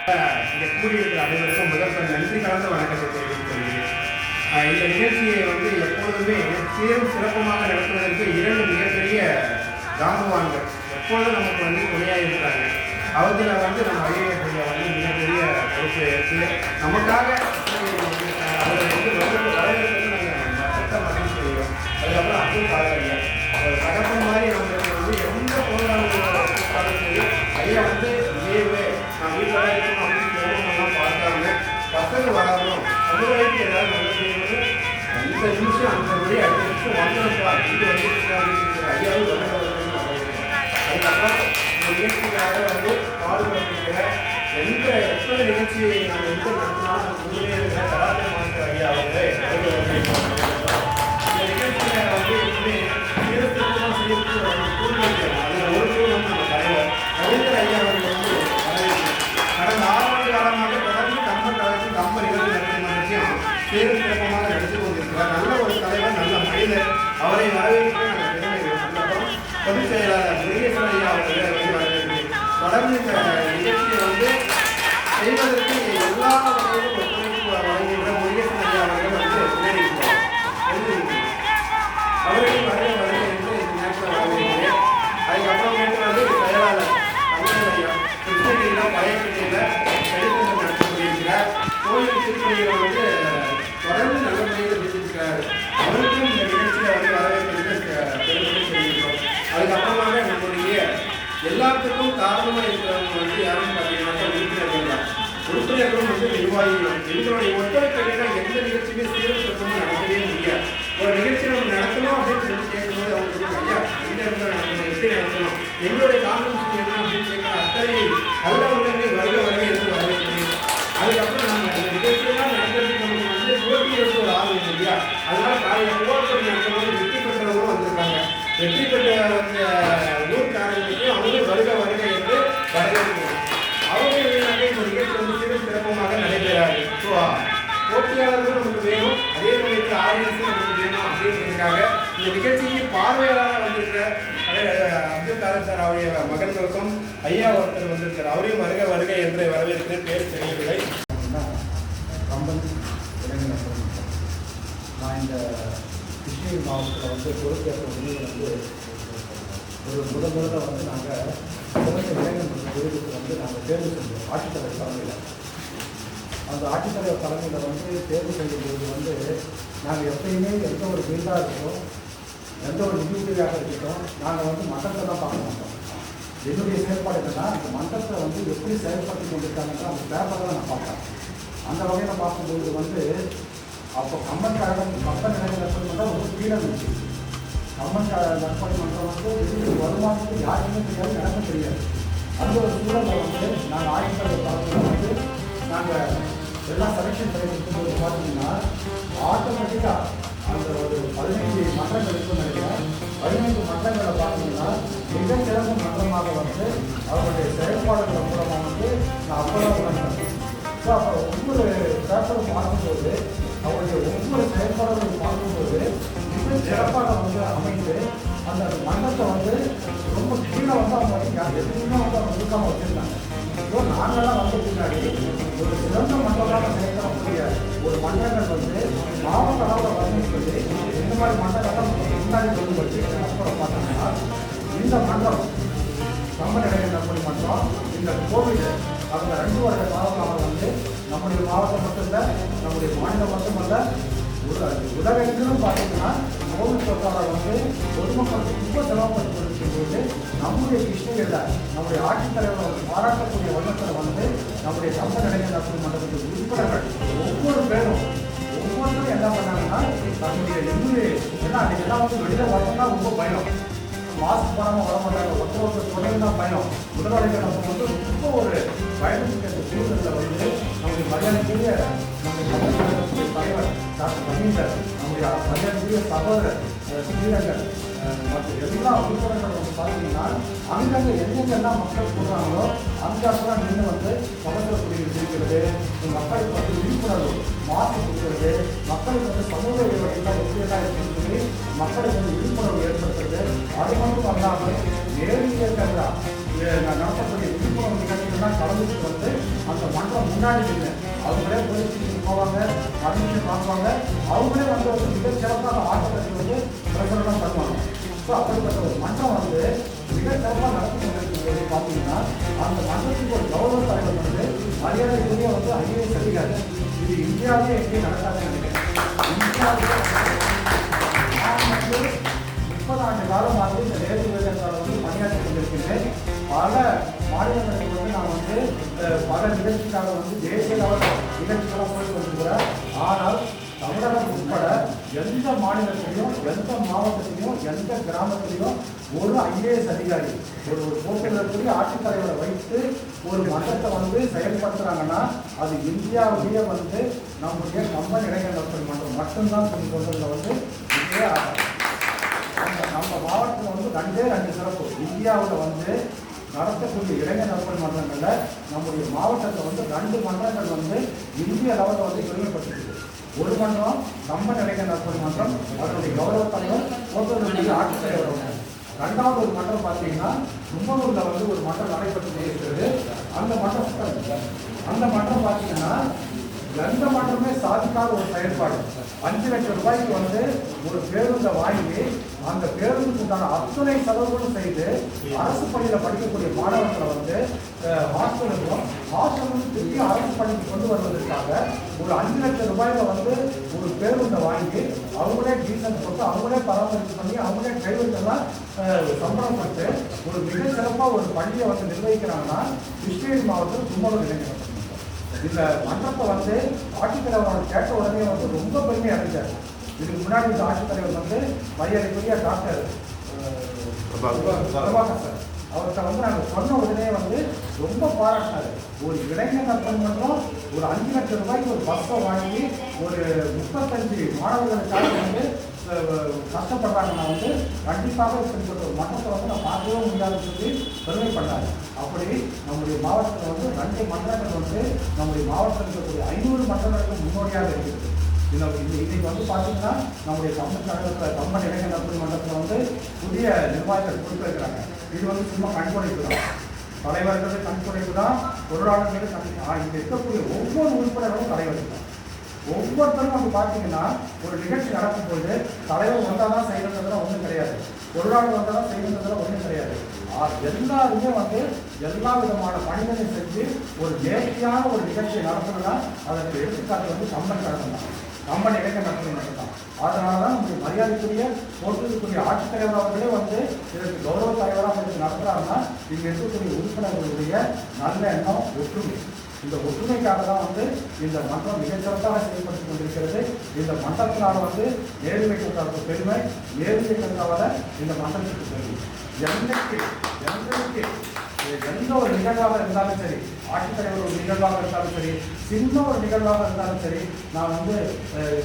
இங்கே கூடியிருக்கிற அனைவருக்கும் முதல்வர் நன்றி கலந்த வணக்கத்தை தெரிவித்துக் கொள்கிறேன். இந்த நிகழ்ச்சியை எப்பொழுதுமே சீரும் சிறப்பமாக நடத்துவதற்கு இரண்டு மிகப்பெரிய ஜாம்பவான்கள் எப்பொழுதும் நமக்கு துணையாக இருக்கிறாங்க. அவங்கள நம்ம ஐஏஎஸ் மிகப்பெரிய பொறுப்பை எடுத்து நமக்காக அவரை வரவேற்பது நாங்கள் சட்டம் மகிழ்ச்சி செய்வோம். அதுக்கப்புறம் அதுவும் காலையா அவர் தகப்பன் மாதிரி நம்மளுக்கு எந்த ப்ரோக்ராம் ஐயா இதேவே நான் வீட்டில் இருக்கணும் அப்படின்னு போகணும்லாம் பார்க்காம பசங்க வளரணும் சமுதாயத்துக்கு ஏதாவது நல்ல செய்யணும் அந்த நிமிஷம் அந்த வழி அடுத்த நிமிஷம் வந்துடும்ப்பா இது வந்துருச்சு ஐயாவும் அதுக்கப்புறம் இந்த நிகழ்ச்சிக்காக பாடுபட்டிருக்கிற எத்தனை நிகழ்ச்சியை நம்ம நடத்தினாலும் உண்மையே கலாச்சார மாஸ்டர் ஐயா அவர்களே இந்த நிகழ்ச்சியை எப்பவுமே சீரத்திற்கும் சீரத்துக்கு அதில் ஒரு நம்ம தலைவர் கவிஞர் ஐயா அவர்கள் கடந்த 6 ஆண்டு காலமாக தொடர்ந்து கம்பன் கழகத்தில் கம்ப நிகழ்ச்சி நடத்தியும் சீரும் சிறப்பமாக நடத்தி கொண்டிருக்கிறார். நல்ல ஒரு தலைவர், நல்ல மனிதர். அவரை வரவேற்று நாங்கள் பெருமைகிறோம். அதுக்கப்புறம் பொதுச் செயலாளர் முருகேசன் ஐயா அவர்களை வரவேற்கிறேன். தொடர்ந்து இந்த நிகழ்ச்சியை செய்வதற்கு எல்லா வகையிலும் ஒத்துழைப்பு வழங்குகின்ற முருகேசன் ஐயா அவர்கள் முன்னேறியிருக்கிறார். அவர்களை வரவேற்று என்று இந்த நேரத்தில் வரவேற்கிறேன். அதுக்கப்புறம் செயலாளர் ஐயா கிருஷ்ணகிரியில் பழையப்பட்டியில் சரித்திரம் நடத்தி கொண்டிருக்கிறார். கோயில் திருப்பணிகளை தொடர்ந்து நல்ல முறையில் செஞ்சிருக்கிறார். அவருக்கும் இந்த நிகழ்ச்சியில் வரவேற்பதற்கு பெருமை செய்கிறோம். அதுக்கப்புறமாக நம்முடைய எல்லாத்துக்கும் காரணமாக இருக்கிறவங்க யாருன்னு பார்த்தீங்கன்னா உறுப்பினர்கள் தான். உறுப்பினர்களும் நிர்வாகிகளும் எங்களுடைய ஒத்துழைப்பு எந்த நிகழ்ச்சியுமே சீரும் சிறப்பும் நடத்தவே முடியாது. ஒரு நிகழ்ச்சி நம்ம நடத்தணும் அப்படின்னு சொல்லி கேட்கும்போது அவங்க ஐயா எந்த இடத்துல நடத்தணும், எப்படி நடத்தணும், எங்களுடைய கான்ட்ரிபியூஷன் என்ன அப்படின்னு கேட்குற அத்தனை நல்ல உடனே வருக என்று வரவேற்கிறேன். அதுக்கப்புறம் நம்ம இந்த நிகழ்ச்சியெல்லாம் நடத்துறதுக்கு நமக்கு போட்டி எடுத்து ஒரு ஆள் இல்லையா, அதனால காலையில் போட்டி நடத்தும்போது வெற்றி பெற்றவங்களும் வந்திருக்காங்க. வெற்றி பெற்ற ஊர்காரர்களுக்கும் அவங்களும் வருக என்று வரவேற்கிறோம். அவங்க இந்த நிகழ்ச்சி சீரும் சிறப்பமாக நடைபெறாது. ஸோ போட்டியாளர்களும் நமக்கு வேணும், அதே சமயத்தில் ஆடியன்ஸும் நமக்கு வேணும் அப்படிங்கிறதுக்காக இந்த நிகழ்ச்சிக்கு பார்வையாளராக வந்திருக்கிற அப்துல் காதர் சார் அவருடைய மகன்களுக்கும் ஐயா ஒருத்தர் வந்திருக்கார். அவரையும் வருக என்று வரவேற்கிறேன். பேர் தெரியவில்லை. கம்பன் இளைஞர் நான் இந்த கிருஷ்ணகிரி மாவட்டத்தில் பொறுப்பேற்ற முன்னிலை ஒரு முதல்ல நாங்கள் சிறந்த இளைஞர் விருதுக்கு நாங்கள் தேர்வு செஞ்சோம். ஆட்சித்தலைவர் தலைமையில் அந்த ஆட்சித்தலைவர் தலைமையில் தேர்வு செய்யும்போது நாங்கள் எப்பயுமே எந்த ஒரு ஃபீல்டாக இருக்கட்டும், எந்த ஒரு நிதியுதவியாக இருக்கட்டும், நாங்கள் மன்றத்தை தான் பார்க்க மாட்டோம். என்னுடைய செயல்பாடு என்னன்னா அந்த மன்றத்தை எப்படி செயல்படுத்தி கொண்டிருக்காங்கன்னா அந்த பேப்பரை தான் நான் பார்ப்பேன். அந்த வகையில் பார்க்கும்போது அப்போ கம்பன் கழகம் கம்பன் இளைஞர் நற்பணி மன்றம் ஒரு ஃப்ரீடம் இருந்துச்சு. கம்பன் நற்பணி மன்றம் வருமானத்துக்கு யாருக்குமே தெரியாது, எனக்கும் தெரியாது. அந்த ஒரு சூழலில் நாங்கள் ஆட்சித்தலைவர் தலைமையில் நாங்கள் எல்லாம் செலெக்ஷன் பண்ணியிருக்கும்போது பார்த்தீங்கன்னா ஆட்டோமேட்டிக்காக அந்த ஒரு 15 மன்றங்கள் இருக்குன்னு நினைக்கிறேன். 15 மன்றங்களை பார்த்தீங்கன்னா மிகச்சிறந்த மன்றமாக அவருடைய செயல்பாடுகள் மூலமாக நான் அப்போதான் உணர்ந்தேன். ஸோ அப்போ ஒவ்வொரு பேப்பரும் பார்க்கும்போது அவருடைய ஒவ்வொரு செயல்பாடுகளும் பார்க்கும்போது மிக சிறப்பாக அமைந்து அந்த மன்றத்தை ரொம்ப கீழே அவங்க எதுவுமே அவங்க இருக்காமல் வச்சுருந்தாங்க. ஸோ நாங்கள்லாம் பின்னாடி ஒரு சிறந்த மன்றங்களாக செயல்படக்கூடிய ஒரு மன்றங்கள் மாவட்ட அளவில் வரணும்னு சொல்லி இந்த மாதிரி மன்றங்கள்லாம் முன்னாடி கொண்டு அப்புறம் பார்த்தோம்னா இந்த மன்றம் கம்பன் இளைஞர் நற்பணி மன்றம் இந்த கோவிட் அந்த 2 வருட காலமாக நம்முடைய மாவட்டம் மட்டுமில்லை, நம்முடைய மாநிலம் மட்டுமல்ல, உலகெங்கிலும் பார்த்தீங்கன்னா கோவிட் தொற்றாளர் பொதுமக்களுக்கு ரொம்ப சிரமப்பட்டு இருக்கும்போது நம்முடைய கிருஷ்ணகிரியில் நம்முடைய ஆட்சித்தலைவர் பாராட்டக்கூடிய வண்ணத்தில் நம்முடைய கம்பன் இளைஞர் நற்பணி மன்றத்துக்கு உறுப்பினர்கள் ஒவ்வொரு பேரும் ஒவ்வொருத்தரும் என்ன பண்ணாங்கன்னா நம்முடைய ஏன்னா அன்றைக்கி எல்லாம் வெளியில் வரணும்னா ரொம்ப பயம், மாஸ்க் போடாமல் வர மாட்டாங்க, ஒருத்தர் தொடர்ந்து தான் பயணம். முதலாளிகள் நம்ம ரொம்ப ஒரு பயணத்துக்கு சூழ்நிலை நம்முடைய மரியாதைக்குரிய நம்முடைய தலைவர் டாக்டர் பன்னீர், நம்முடைய மரியாதைக்குரிய சகோதரர் ஸ்ரீரங்கர் மற்றும் எல்லா உறுப்பினர்கள் பார்த்தீங்கன்னா அங்கங்கே எங்கெங்கெல்லாம் மக்கள் போடுறாங்களோ அங்கெல்லாம் நின்று பக்கத்தில் குடிகள் இருக்கிறது, மக்களுக்கு விழிப்புணர்வு மாஸ்க் கொடுக்கிறது, மக்களுக்கு சமூக இடைவெளியெல்லாம் எப்படியெல்லாம் இருக்குன்னு சொல்லி மக்களுக்கு விழிப்புணர்வு ஏற்படுத்துறது. அது மட்டும் அல்லாமல் நேரடியாக நடத்தக்கூடிய விழிப்புணர்வு நிகழ்ச்சிகள்லாம் கலந்துட்டு வந்து அந்த மன்றம் முன்னாடி இல்லை அவங்களே போலீஸ் ஸ்டேஷன் போவாங்க, பர்மிஷன் வாங்குவாங்க, அவங்களே வந்து மிக சிறப்பாக ஆட்டத்தில் வந்து பிரச்சனைலாம் பண்ணுவாங்க. ஸோ அப்படிப்பட்ட ஒரு மன்றம் வந்து மிக சிறப்பாக நடத்தி கொண்டிருக்கிறது. பார்த்தீங்கன்னா அந்த மன்றத்துக்கு ஒரு கௌரவ தலைவர் வந்து மரியாதைக்குரிய வந்து ஐஏஎஸ் அதிகாரி. இது இந்தியாவிலே எங்கேயும் நடக்காதுன்னு நினைக்கிறேன். இந்தியாவிலே 30 ஆண்டு காலமாக இந்த நேரு விவேகானந்தாவில் வந்து பணியாற்றி கொண்டிருக்கின்றேன். பல மாநிலங்களுக்கு வந்து நான் வந்து பல நிகழ்ச்சிக்காக வந்து தேசிய லெவல் நிகழ்ச்சிகளாக போய் கொண்டிருக்கிறேன். ஆனால் தமிழகம் உட்பட எந்த மாநிலத்திலையும், எந்த மாவட்டத்திலையும், எந்த கிராமத்திலையும் ஒரு ஐஏஎஸ் அதிகாரி ஒரு போட்டியிடக்கூடிய ஆட்சித்தலைவரை வைத்து ஒரு மன்றத்தை வந்து செயல்படுத்துறாங்கன்னா அது இந்தியாவிலேயே வந்து நம்முடைய கம்பன் இளைஞர் நற்பணி மன்றம் மட்டும்தான் சொல்லி சொல்றதுல வந்து நம்ம மாவட்டத்தில் வந்து 2 சிறப்பு. இந்தியாவில் வந்து நடத்தக்கூடிய இளைஞர் நற்பணி மன்றங்களில் நம்முடைய மாவட்டத்தில் வந்து 2 மன்றங்கள் வந்து இந்திய லெவலில் வந்து பெருமைப்பட்டிருக்கு. ஒரு மன்றம் கம்பன் இளைஞர் நற்பணி மன்றம், அதனுடைய கௌரவ தலைவர் போட்டோடைய ஆட்சித்தலைவர். 2வது ஒரு மன்றம் பார்த்தீங்கன்னா கும்பலூரில் வந்து ஒரு மன்றம் நடைபெற்று கொண்டிருக்கிறது. அந்த மன்றம் பார்த்தீங்கன்னா எந்த மன்றமே சாதிக்காத ஒரு செயல்பாடு. 5 லட்சம் ரூபாய்க்கு வந்து ஒரு பேருந்தை வாங்கி அந்த பேருந்துக்கு உண்டான அத்துணை செலவுகளும் செய்து அரசு பள்ளியில் படிக்கக்கூடிய மாணவர்களை வந்து ஹாஸ்டலுக்கும் திருப்பி அரசு பள்ளிக்கு கொண்டு வருவதற்காக ஒரு 5 லட்சம் ரூபாயில வந்து ஒரு பேருந்தை வாங்கி அவங்களே டீசல் போட்டு அவங்களே பராமரிப்பு பண்ணி அவங்களே டிரைவர்கள்லாம் சம்பளம் கொடுத்து ஒரு மிக சிறப்பாக ஒரு பள்ளியை வந்து நிர்வகிக்கிறாங்கன்னா கிருஷ்ணகிரி மாவட்டம் கும்பலூர் இளைஞர். இந்த மன்றத்தை வந்து ஆட்சித்தலைவர் கேட்ட உடனே வந்து ரொம்ப பெருமை அடைஞ்சார். இதுக்கு முன்னாடி இந்த ஆட்சித்தலைவர் வந்து மரியாதைக்குரிய டாக்டர் பிரபாகர் சார் அவர்கிட்ட வந்து நாங்கள் சொன்ன உடனே வந்து ரொம்ப பாராட்டினார். ஒரு இளைஞர் நற்பணி மன்றம் ஒரு 5 லட்சம் ரூபாய்க்கு ஒரு பஸ்ஸை வாங்கி ஒரு 35 மாணவர்களுக்காக வந்து கஷ்டப்படுறாங்கன்னா வந்து கண்டிப்பாக இப்படிப்பட்ட ஒரு மன்றத்தை வந்து நான் பார்க்கவே முடியாதுன்னு சொல்லி பெருமை பண்ணார். அப்படி நம்முடைய மாவட்டத்தில் வந்து 2 மன்றங்கள் வந்து நம்முடைய மாவட்டத்தில் இருக்கக்கூடிய 500 மன்றங்களுக்கு முன்னோடியாக இருக்குது. இன்னைக்கு வந்து பார்த்தீங்கன்னா நம்முடைய கம்பன் இளைஞர் நற்பணி மன்றத்தில் வந்து புதிய நிர்வாகிகள் பொறுப்பேற்கிறாங்க. இது வந்து சும்மா கண்கொடைப்பு தான், தலைவர்கள் கண்கொடைப்பு தான், பொருளாளர்கள் இங்கே இருக்கக்கூடிய ஒவ்வொரு உறுப்பினர்களும் தலைவர்கள் தான். ஒவ்வொருத்தரும் வந்து பார்த்தீங்கன்னா ஒரு நிகழ்ச்சி நடக்கும்போது தலைவர் வந்தால் தான் செய்யறதுல ஒன்றும் கிடையாது, பொருளாளர் வந்தால் தான் செய்யறதுல ஒன்றும் கிடையாது. எல்லாருமே வந்து எல்லா விதமான பணிகளை செஞ்சு ஒரு நேர்த்தியான ஒரு நிகழ்ச்சியை நடத்தணும்னா அதற்கு எடுத்துக்காட்டு வந்து கம்பன் கழகம் தான், கம்பன் இளைஞர் நற்பணி மன்றம் தான். அதனால தான் நம்முடைய மரியாதைக்குரிய போட்டிருக்கக்கூடிய ஆட்சித்தலைவர் அவர்களே வந்து இதற்கு கௌரவ தலைவராக இதற்கு நடத்துகிறாங்கன்னா இங்கே இருக்கக்கூடிய உறுப்பினர்களுடைய நல்ல எண்ணம், ஒற்றுமை. இந்த ஒற்றுமைக்காக தான் வந்து இந்த மன்றம் மிகச்சிறப்பாக செயல்படுத்தி கொண்டிருக்கிறது. இந்த மன்றத்தினால் வந்து நேரு இயக்கத்தாருக்கு பெருமை, நேரு இயக்கத்தால இந்த மன்றத்திற்கு பெருமை. எந்த ஒரு நிகழ்வாக இருந்தாலும் சரி, ஆட்சித்தலைவர் ஒரு நிகழ்வாக இருந்தாலும் சரி, சின்ன ஒரு நிகழ்வாக இருந்தாலும் சரி, நான் வந்து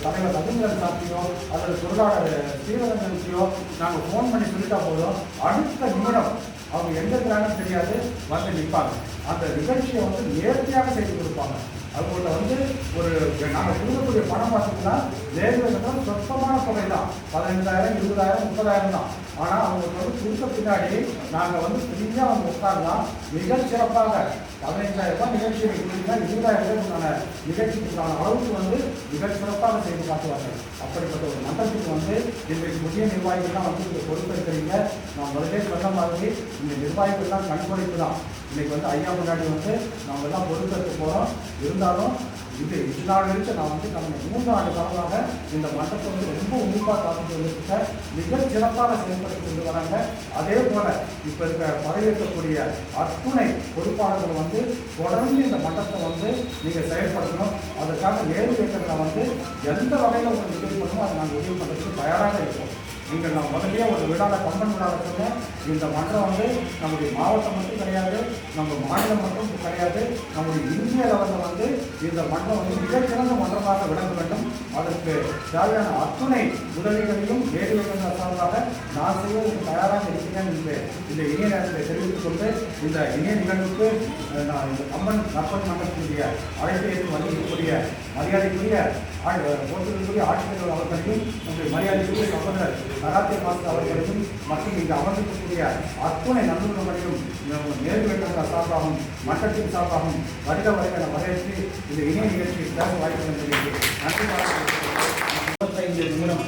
தலைவர் ரவீந்திரன் சாப்பியோ அல்லது பொருளாளர் ஸ்ரீரங்கத்தையோ நாங்கள் ஃபோன் பண்ணி சொல்லிட்டா போதும், அடுத்த நிமிடம் அவங்க எந்த இருக்கிறாங்கன்னு தெரியாது வந்து நிற்பாங்க. அந்த நிகழ்ச்சியை வந்து நேர்த்தியாக செய்து கொடுப்பாங்க. அவங்கள வந்து ஒரு நாங்கள் கொடுக்கக்கூடிய பணம் பார்த்தீங்கன்னா லேபர்களும் சொற்பமான தொகை தான், 15,000, 20,000, 30,000 தான். ஆனால் அவங்களுக்கு வந்து கொடுத்த பின்னாடி நாங்கள் வந்து ஃப்ரீயாக அவங்க உட்காரலாம். மிக சிறப்பாக 15,000 ரூபாய் நிகழ்ச்சியை கொடுத்தீங்கன்னா 20,000 ரூபாய்க்கான நிகழ்ச்சிக்கான அளவுக்கு வந்து மிக சிறப்பாக செய்து காட்டுவாங்க. அப்படிப்பட்ட ஒரு மன்றத்துக்கு வந்து இன்றைக்கு புதிய நிர்வாகிகள்லாம் வந்து இங்கே பொறுப்பேற்கிறீங்க. நான் முதலே சொன்ன மாதிரி இந்த நிர்வாகிகள்லாம் கண்காணிப்பு தான். இன்னைக்கு வந்து ஐயா முன்னாடி வந்து நம்ம எல்லாம் பொறுப்பேற்க போகிறோம். இருந்தாலும் இது நாள் வரைக்கும் நான் வந்து கடந்த 3 ஆண்டு காலமாக இந்த மன்றத்தை வந்து ரொம்ப உன்னிப்பாக பார்த்துட்டு வந்துருக்க மிக சிறப்பாக செயல்படுத்தி கொண்டு வராங்க. அதே போல இப்போ இருக்க பதவியேற்கக்கூடிய அத்துணை பொறுப்பாளர்கள் வந்து தொடர்ந்து இந்த மன்றத்தை வந்து நீங்கள் செயல்படுத்தணும். அதற்காக நேரு இயக்கத்தில் வந்து எந்த வகையில் உங்களுக்கு உதவி பண்ணணுமோ அதை நாங்கள் உதவி பண்ணுறதுக்கு தயாராக இருக்கோம். நீங்கள் நான் முதலே ஒரு விழாவில் கம்பன் விழாவில் சொன்னேன், இந்த மன்றம் வந்து நம்முடைய மாவட்டம் மட்டும் கிடையாது, நம்ம மாநிலம் மட்டும் கிடையாது, நம்முடைய இந்திய லெவலில் வந்து இந்த மன்றம் வந்து மிகச்சிறந்த மன்றமாக விளங்க வேண்டும். அதற்கு தேவையான அத்துணை உதவிகளையும் நேரு இயக்கங்கள் சார்பாக நான் செய்வதற்கு தயாராக இருக்கிறேன் என்று இந்த இணைய நேரத்தை தெரிவித்துக் கொண்டு இந்த இணைய நிகழ்வுக்கு நான் இந்த கம்பன் நற்பணி மன்றத்தினுடைய அழைப்பை ஏற்று வந்திருக்கக்கூடிய மரியாதைக்குரிய போட்டிருக்கக்கூடிய ஆட்சித்தலைவர் அவர்களையும் நம்முடைய மரியாதைக்குரிய சகோதரர் நராத்திய மாஸ்டர் அவர்களையும் மற்றும் இங்கு அமர்ந்திருக்கக்கூடிய அத்துணை நல்லுறவுகளையும் நேர்மையான சார்பாகவும் மட்டத்தின் சார்பாகவும் வருட வருட வரவேற்று இந்த இணைய நிகழ்ச்சியை பேச வாய்ப்பு நன்றி. 25 நிமிடம்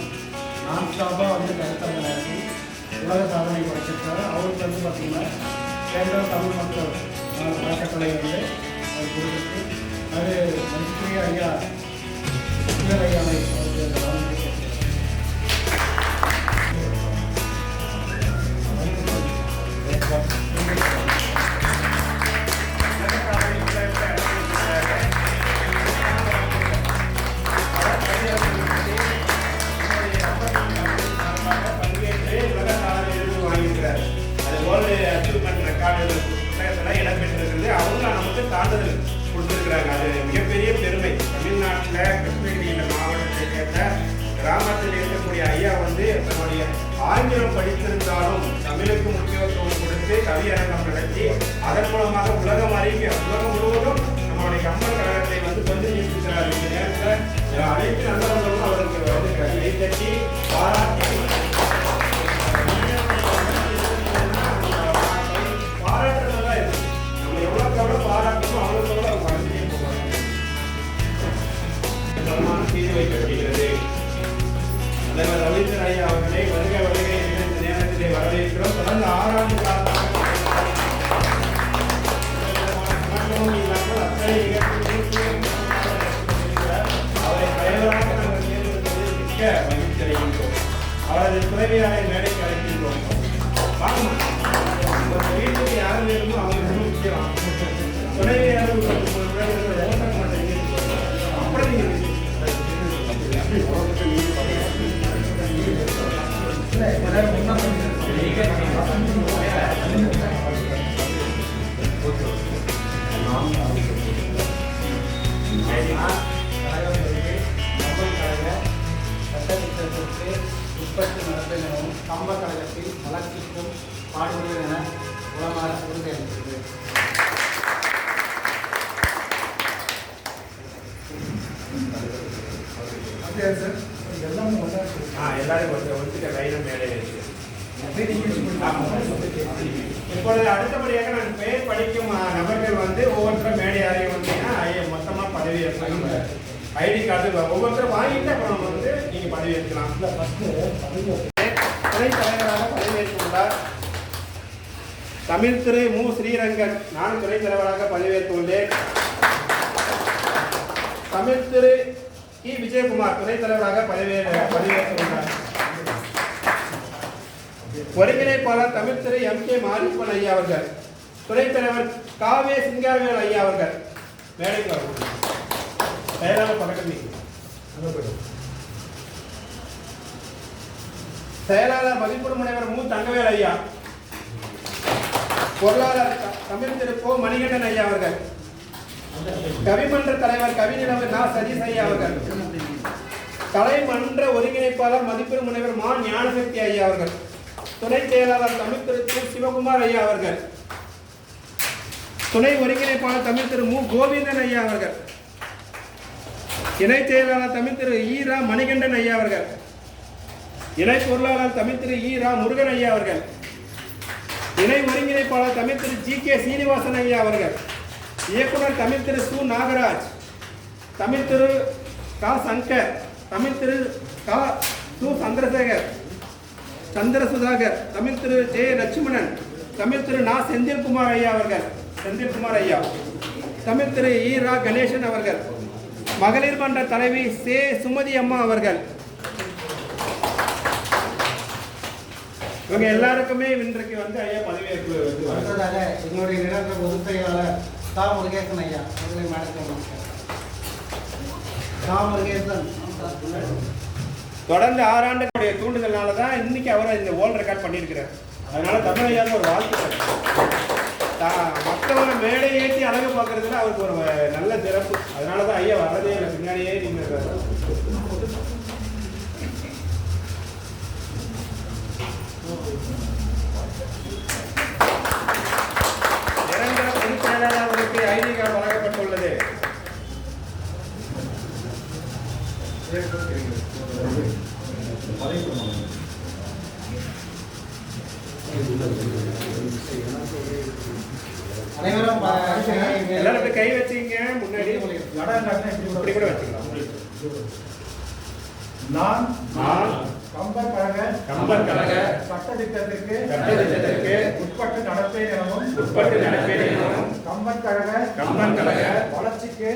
நான் ஸ்டாப்பாக வந்து கருத்தரங்க நடத்தி உலக சாதனை படைச்சிருக்காரு. அவருக்கு வந்து பார்த்தீங்கன்னா கேந்திர தமிழ் மக்கள் வழக்கத்தலை வந்து அவர் கொடுத்துருக்கு. அது மதிப்புரிய ஐயா ஐயாவை இடம்பெற்றிருக்கிறது. அவங்க நமக்கு சான்றிதழ் கொடுத்திருக்கிறாங்க. அது மிகப்பெரிய பெருமை. தமிழ்நாட்டில் கிருஷ்ணகிரி மாவட்டத்தை சேர்ந்த கிராமத்தில் இருக்கக்கூடிய ஐயா வந்து தன்னுடைய ஆங்கிலம் படித்திருந்தாலும் தமிழுக்கு முக்கியத்துவம் கொடுத்து கவியரங்கம் நடத்தி அதன் மூலமாக உலகம் முழுவதும் நம்மளுடைய கம்பன் கழகத்தை வந்து கொஞ்சம் இருக்கிறார். இந்த நேரத்தில் அனைத்து நல்லவர்களும் அவருக்கு வந்து கை தட்டி பாராட்டி பாராட்டுறதெல்லாம் இருக்கு. நம்ம எவ்வளோக்கு எவ்வளோ பாராட்டணும் அவ்வளோக்கு எவ்வளோ அவங்க வளர்ந்துட்டே போவாங்க. சன்மானம் செய்து வைக்கப்படுகிறது. தலைவர் ரவீந்திரன் ஐயா அவர்களை வருகை வருகை இந்த நேரத்திலே வரவேற்கிறோம். தொடர்ந்து 6 ஆண்டு காலமாக இல்லாமல் அத்தனை அவரை தலைவராக நாங்கள் தேர்ந்தெடுப்பது மிக்க மகிழ்ச்சி அடைகின்றோம். அவரது துணைவியாரை மேடைக்கு அழைக்கின்றோம். வீட்டுக்கு யார் வேணுமோ அவங்க முக்கியம். துணைவியார் ஓட்ட மாட்டேங்க அப்படி சட்டத்திட்டத்திற்கு உற்பத்தி நடத்தினரும் கம்ப கழகத்தில் வளர்ச்சிக்கும் பாடுபடுவது என உலமாற உறுதியளிக்கிறது. எல்லாரும் ஒத்துக்க கையிலும் மேலே இருக்கு. இப்பொழுது அடுத்தபடியாக நான் பெயர் படிக்கும் நபர்கள் வந்து ஒவ்வொருத்தரும் மேடை அறைய வந்தீங்கன்னா மொத்தமாக பதவி ஏற்கலாம். ஐடி கார்டு ஒவ்வொருத்தரும் வாங்கிட்டு அப்புறம் வந்து நீங்க பதவி ஏற்கலாம். துணைத் தலைவராக பதவியேற்றுள்ளார் தமிழ் திரு மு. ஸ்ரீரங்கன். நான் துணைத் தலைவராக பதவியேற்றுள்ளேன். தமிழ் திரு கி. விஜயகுமார் துணைத் தலைவராக பதவியேற்றுள்ளார். ஒருங்கிணைப்பாளர் தமிழ் திரு எம். கே. மாரியப்பன் ஐயா அவர்கள். துணைத் தலைவர் காவே சிங்காரவேல் ஐயா அவர்கள். மேடைக்கு வருவார். செயலாளர் பதக்கம் செயலாளர் மதிப்பூர் முனைவர் மு. தங்கவேல் ஐயா. பொருளாளர் தமிழ் திரு கோ. மணிகண்டன் ஐயா அவர்கள். கவிமன்ற தலைவர் கவிநிலவு நா. சதீஷ் ஐயா அவர்கள். கலைமன்ற ஒருங்கிணைப்பாளர் மதிப்பூர் முனைவர் மா. ஞானசக்தி ஐயா அவர்கள். துணை செயலாளர் தமிழ் திரு கு. சிவகுமார் ஐயா அவர்கள். துணை ஒருங்கிணைப்பாளர் தமிழ் திரு மு. கோவிந்தன் ஐயா அவர்கள். இணை செயலாளர் தமிழ் திரு ஈரா மணிகண்டன் ஐயா அவர்கள். இணை பொருளாளர் தமிழ் திரு ஈரா முருகன் ஐயா அவர்கள். இணை ஒருங்கிணைப்பாளர் தமிழ் திரு ஜி. கே. சீனிவாசன் ஐயா அவர்கள். இயக்குனர் தமிழ் திரு சு. நாகராஜ். தமிழ் திரு கா. சங்கர். தமிழ் திரு கா. சு. சந்திரசுதாகர். தமிழ் திரு ஜே. லட்சுமணன். தமிழ் திரு நா. செந்தில்குமார் ஐயா அவர்கள். செந்தில்குமார் ஐயா. தமிழ் திரு ஈரா கணேசன் அவர்கள். மகளிர் மன்ற தலைவி சே. சுமதி அம்மா அவர்கள். இவங்க எல்லாருக்குமே இன்றைக்கு வந்து ஐயா பதவியேற்பு அடுத்ததாக எங்களுடைய நிரந்தர பொதுச் செயலாளர் சா. முருகேசன் ஐயா அவர்களை மேடத்தில் சா. முருகேசன் தொடர்ந்து 6 ஆண்டுகளுடைய தூண்டுதல்னால தான் இன்னைக்கு அவரை இந்த வேர்ல்ட் ரெக்கார்ட் பண்ணியிருக்கிறார். அதனால தமிழ் ஐயாவுக்கு ஒரு வாழ்த்து. மற்றவங்க மேடை ஏற்றி அழகு பார்க்கறதுல அவருக்கு ஒரு நல்ல சிறப்பு. அதனால தான் ஐயா வர்றதே இல்லை, பின்னாடியே நின்று. நிரந்தர பொதுச் செயலாளர்களுக்கு ஐடி கார்டு வழங்கப்பட்டுள்ளது. அனைவரும் எல்லாரும் அப்படி கை வச்சுங்க முன்னாடி இப்படி கூட வச்சுக்கலாம். நான் நான் கம்பர் கழக சட்டத்திட்டத்திற்கு உட்பட்டு நடப்பேன் எனவும் கம்பன் கழக வளர்ச்சிக்கு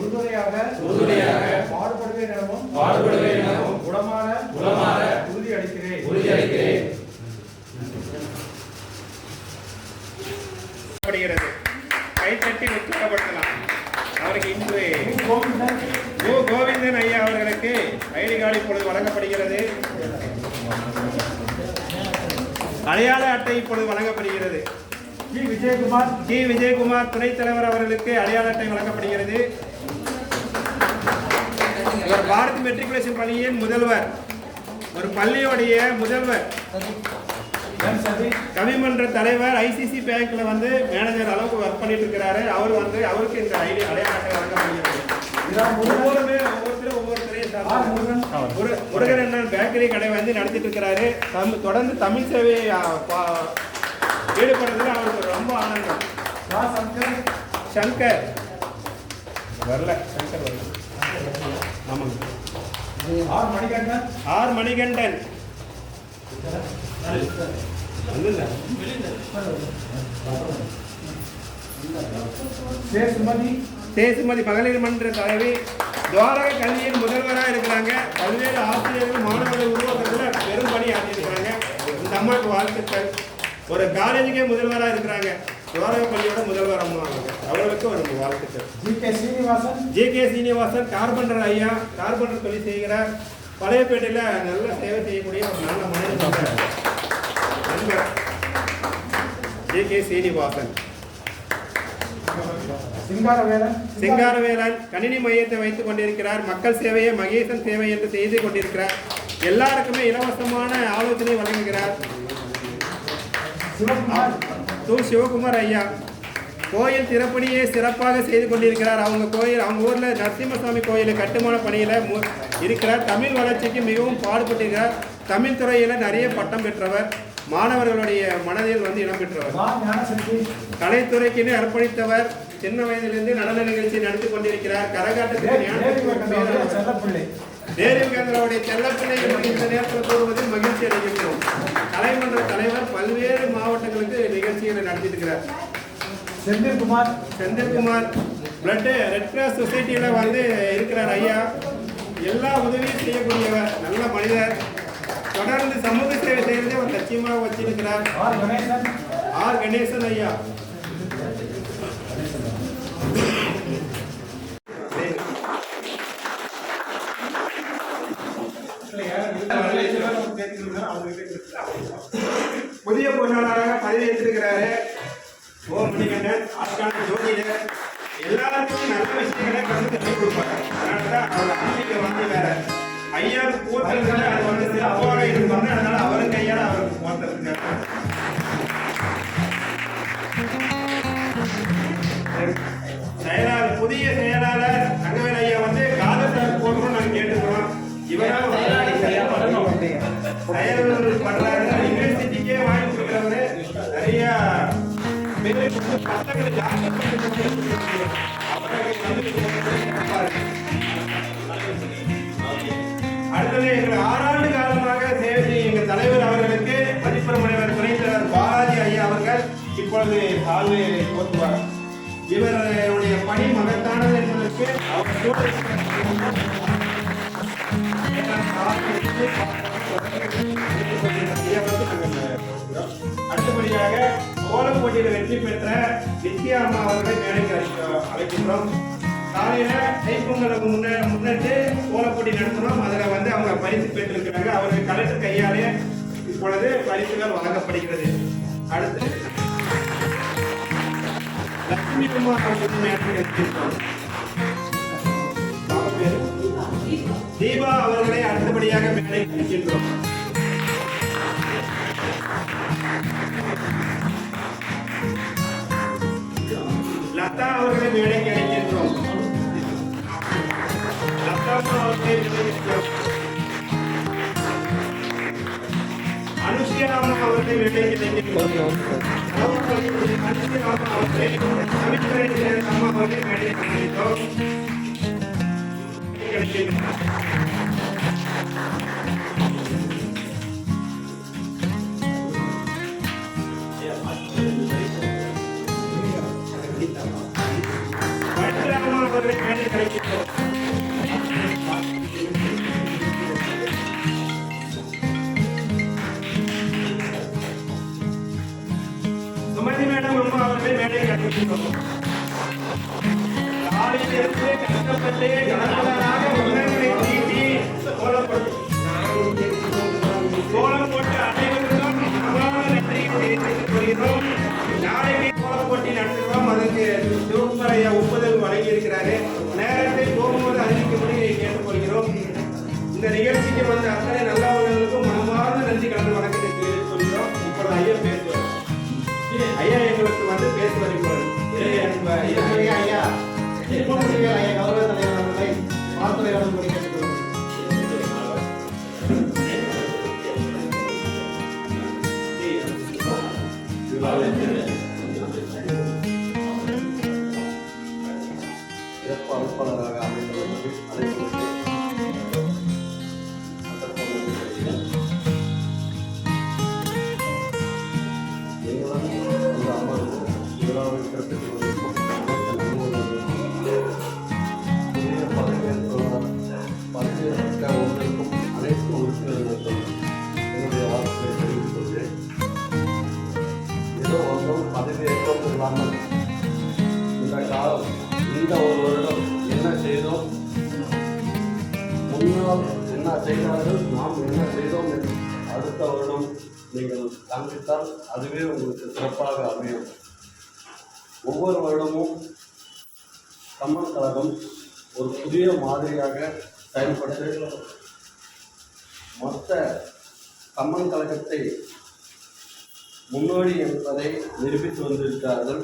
உறுதுணையாக பாடுபடுவேன் எனவும் குணமான உறுதி அளிக்கிறேன். கைத்தட்டி உற்சாகப்படுத்தலாம். அவருக்கு இன்று கோவிந்தன் ஐயா அவர்களுக்கு ஐடி கார்டு இப்பொழுது வழங்கப்படுகிறது. அடையாள அட்டை இப்பொழுது வழங்கப்படுகிறது. ஜி விஜயகுமார் துணைத் தலைவர் அவர்களுக்கு அடையாள அட்டை வழங்கப்படுகிறது. இவர் பாரத் மெட்ரிகுலேஷன் பள்ளியின் முதல்வர், ஒரு பள்ளியோடைய முதல்வர், கவிமன்ற தலைவர், ஐசிசி பேங்க்ல வந்து மேனேஜர் அளவுக்கு ஒர்க் பண்ணிட்டு இருக்கிறாரு. அவர் வந்து அவருக்கு இந்த ஐடி அடையாள அட்டை வழங்கப்படுகிறது. முருகன் அண்ணன் பேக்கரி கடை வந்து நடத்திட்டு இருக்கிறாரு. தொடர்ந்து தமிழ் சேவையை ஈடுபடுறதுல அவருக்கு ரொம்ப ஆனந்தம். சங்கர் வரல. ஆமாங்க. ஆர் மணிகண்டன் சேசுமதி மகளிர் மன்ற தலைவி, துவாரக கல்வியின் முதல்வராக இருக்கிறாங்க. பல்வேறு ஆசிரியர்கள் மாணவர்களை உருவாக்குறதுல பெரும் பணி ஆற்றியிருக்கிறாங்க. இந்த அம்மாவுக்கு வாழ்த்துக்கள். ஒரு காலேஜுக்கே முதல்வராக இருக்கிறாங்க. துவாரக பள்ளியோட முதல்வர் அம்மா அவர்களுக்கு ஒரு வாழ்த்துக்கள். ஜி கே சீனிவாசன் கார்பெண்டர் ஐயா, கார்பெண்டர் தொழில் செய்கிறார். பழையப்பேட்டையில் நல்ல சேவை செய்யக்கூடிய ஒரு நல்ல மனிதர் ஜி கே சீனிவாசன். சிங்காரவேலன் கணினி மையத்தை வைத்துக் கொண்டிருக்கிறார். மக்கள் சேவையை மகேசன் சேவை என்று செய்து கொண்டிருக்கிறார். எல்லாருக்குமே இலவசமான ஆலோசனை வழங்குகிறார். சிவகுமார் ஐயா கோயில் திறப்பணியை சிறப்பாக செய்து கொண்டிருக்கிறார். அவங்க ஊர்ல நரசிம்மசாமி கோயில் கட்டுமான பணியில இருக்கிறார். தமிழ் வளர்ச்சிக்கு மிகவும் பாடுபட்டிருக்கிறார். தமிழ் துறையில நிறைய பட்டம் பெற்றவர். மாணவர்களுடைய மனதில் வந்து இடம் பெற்றவர். கலைத்துறைக்கு அர்ப்பணித்தவர். சின்ன வயதிலிருந்து நடன நிகழ்ச்சி நடத்தி கொண்டிருக்கிறார். கரகாட்டத்துடைய செல்லப்பிள்ளை இந்த நேரத்தில் கூறுவதில் மகிழ்ச்சி அடைகின்றோம். கலைமன்ற தலைவர் பல்வேறு மாவட்டங்களுக்கு நிகழ்ச்சிகளை நடத்தியிருக்கிறார். செந்தில்குமார் பிளட் ரெட் கிராஸ் சொசைட்டியில வந்து இருக்கிறார் ஐயா. எல்லா உதவியும் செய்யக்கூடியவர், நல்ல மனிதர். தொடர்ந்து சமூக சேவை செய்யறதே ஒரு லட்சியமாக வச்சிருக்கிறார். ஆர் கணேசன் ஐயா. புதிய பொருளாளராக பதவியேற்றிருக்கிறாரு. ஓம் மணிகண்டன் ஆஸ்கான ஜோதிடர். எல்லாருக்கும் நல்ல விஷயங்களை கலந்து கற்றுக் கொடுப்பாங்க. அதனாலதான் அவர் ஆன்மீக வந்து வேற ஐயாவுக்கு போட்டுறது அது வந்து சிறப்பாக இருப்பாங்க. அதனால அவரும் கையால அவருக்கு போட்டுருக்காங்க. செயலாளர், புதிய செயலாளர் தங்கவேல் ஐயா வந்து காதல் போடணும்னு நாங்கள் கேட்டுக்கிறோம். இவரால் செயல் பண்றாரு. யூனிவர்சிட்டிக்கே வாங்கி கொடுக்குறவரு. நிறைய பசங்களை அடுத்தது எங்கள் 6 ஆண்டு காலமாக சேவை செய்யும் எங்கள் தலைவர் அவர்களுக்கு மதிப்புரை முனைவர் துணைத் தலைவர் பாலாஜி ஐயா அவர்கள் இப்பொழுது சால்வை போற்றுவார். இவருடைய பணி மகத்தானது என்பதற்கு அவர் அடுத்தபடியாக கோலம் போட்டியில் வெற்றி பெற்ற நித்யா அம்மா அவர்களை மேடைக்கு அழைக்கின்றோம். காலையில தைப்பொங்கலுக்கு முன்னிட்டு கோலம் போட்டி நடத்தினோம். அதில் வந்து அவங்க பரிசு பெற்றிருக்கிறாங்க. அவருக்கு கலெக்டர் கையாலே இப்பொழுது பரிசுகள் வழங்கப்படுகிறது. அடுத்து லட்சுமி குமார் அவர்கள் மேடைக்கு அழைக்கின்றோம். தீபா அவர்களை அடுத்தபடியாக மேடைக்கு அழைக்கின்றோம். லதா அவர்களை மேடைக்கு அழைக்கின்றோம். அனுஷ்யா அவர்கள் அவர்களை வேலைக்கு வைக்கிறோம். அவர்களை கவித்துறை அம்மா அவர்களை வேலைக்கு வைக்கிறோம். சுமதி மேடம் அம்மா அவர்களை மேடை கட்டிக்கிறோம். காலையிலிருந்து கஷ்டப்பட்டு கணவனாக உணர்வை தீட்டி கோலம் போட்டு அனைவருக்கும் அபார நன்றியை தெரிவித்துக் கொள்கிறோம். நாளைக்கு கோலம் போட்டி நடத்துகிறோம். அதற்கு சிவப்பரையா ஒப்புதல் வழங்கியிருக்கிறாரு. நேரத்தை போகும்போது அறிவிக்கும்படி கேட்டுக்கொள்கிறோம். இந்த நிகழ்ச்சிக்கு வந்த அத்தனை நல்லவர்களுக்கும் மனமார்ந்த நன்றி கலந்து வணக்கத்தை தெரிவித்துக் கொள்கிறோம். இப்பொழுது ஐயா பேசுவார். ஐயா எங்களுக்கு வந்து பேசுவார். இப்பொழுது ஐயா கௌரவ தலைவர் அவர்களை வாழ்த்துரையாடல் முடிக்க சிறப்பு அழைப்பாளராக அமைந்தவர்களுக்கு அழைப்பு இந்த அமர்வு விழாவை சிறப்பித்து கொண்டிருக்கும் புதிய பதவியேற்க வந்திருக்கும் அனைத்து உறுப்பினர்களுக்கும் என்னுடைய வாழ்த்துக்களை தெரிவித்துக் கொள்கிறேன். ஏதோ ஒன்றும் பதவியேற்றம் இல்லாமல் இந்த காலம் இந்த ஒரு வருடம் என்ன செய்தோம், முன்னால் என்ன செய்தார்கள், நாம் என்ன செய்தோம் என்று அடுத்த வருடம் நீங்கள் காண்பித்தால் அதுவே உங்களுக்கு சிறப்பாக அமையும். ஒவ்வொரு வருடமும் கம்மன் கழகம் ஒரு புதிய மாதிரியாக செயல்பட்டு மொத்த கம்மன் கழகத்தை முன்னோடி என்பதை நிரூபித்து வந்திருக்கிறார்கள்.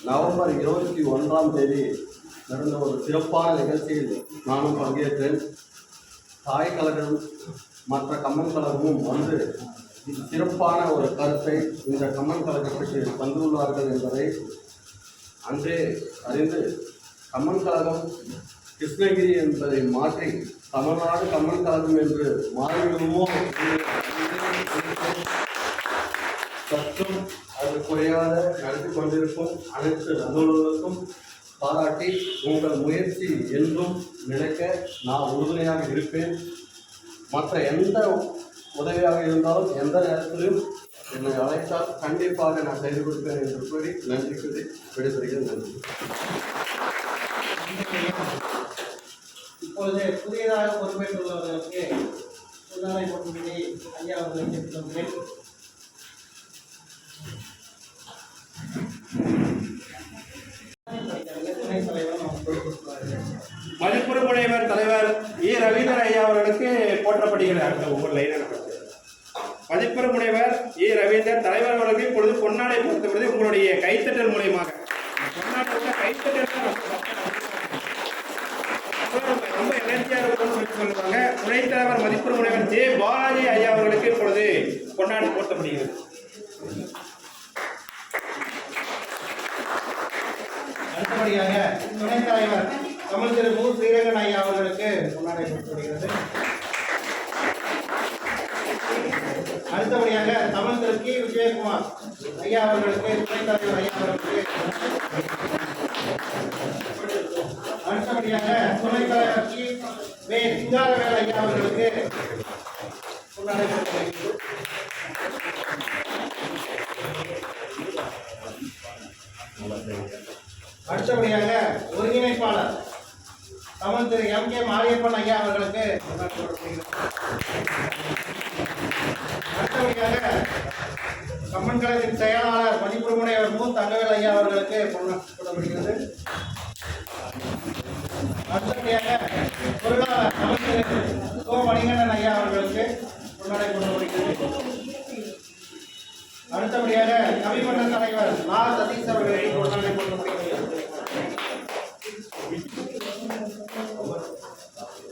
நவம்பர் 21ஆம் தேதி நடந்த ஒரு சிறப்பான நிகழ்ச்சியில் நானும் பங்கேற்றேன். தாய் கழகம் மற்ற கம்மன் கழகமும் வந்து சிறப்பான ஒரு கருத்தை இந்த கம்மன் கழகத்துக்கு தந்துள்ளார்கள் என்பதை அன்றே அறிந்து கம்மன் கழகம் கிருஷ்ணகிரி என்பதை மாற்றி தமிழ்நாடு கம்மன் கழகம் என்று மாறிவிடுமோ சற்றும் அது குறையாத நடத்தி கொண்டிருக்கும் அனைத்து நண்பர்களுக்கும் பாராட்டி உங்கள் முயற்சி என்றும் நினைக்க நான் உறுதுணையாக இருப்பேன். மற்ற எந்த உதவியாக இருந்தாலும் எந்த நேரத்திலும் என்னை அழைத்தால் கண்டிப்பாக நான் செய்து கொடுப்பேன் என்று கூறி நன்றி கூறி விடைபெறுகிறேன். நன்றி. இப்பொழுது புதியதாக பொறுப்பேற்றுள்ளவர்களுக்கு பொன்னாடை போட்டுவிட்டு ஐயா அவர்களை கேட்டுக்கொள்கிறேன். மதிப்புரைமுனைவர் தலைவர் ஏ ரவீந்திரன் ஐயா அவர்களுக்கு போற்றப்படுகிறார். ஒவ்வொரு லைனாக மதிப்புரைமுனைவர் ஏ ரவீந்திரன் தலைவர் அவர்களுக்கு இப்பொழுது பொன்னாடை பொறுத்தவரை உங்களுடைய கைத்தட்டல் மூலயமாக கைத்தட்டல் ரொம்ப எனர்ஜியாக இருக்கும்னு சொல்லி சொல்லுவாங்க. துணைத் தலைவர் மதிப்புரைமுனைவர் ஜே பாலாஜி ஐயா அவர்களுக்கு இப்பொழுது பொன்னாடை போர்த்தப்படுகிறது. அடுத்தபடியாக துணைத் தலைவர் தமிழ் திரு மு ஸ்ரீரங்கன் ஐயா அவர்களுக்கு பொன்னாடை போர்த்தப்படுகிறது. அடுத்தபடியாக தமிழ் திரு கி விஜயகுமார் ஐயா அவர்களுக்கு துணைத் தலைவர் ஐயா அவர்களுக்கு. அடுத்தபடியாக துணைத் தலைவர் கி வே சிங்காரவேல் ஐயா அவர்களுக்கு பொன்னாடை போர்த்தப்படுகிறது. அடுத்தபடியாக ஒருங்கிணைப்பாளர் தமிழ் திரு எம் கே மாரியப்பன் ஐயா அவர்களுக்கு அடுத்தபடியாக கம்மன் கழகத்தின் செயலாளர் மதிப்புரைமுனைவர் மு தங்கவேல் ஐயா அவர்களுக்கு போடப்படுகிறது. அடுத்தபடியாக பொருளாளர் தமிழ் திரு கோ மணிகண்டன் ஐயா அவர்களுக்கு பொன்னாடை போடப்படுகிறது. அடுத்தபடியாக கவிமன்ற தலைவர் லா சதீஷ் அவர்களுக்கு பொன்னாடை போடப்படுகிறது.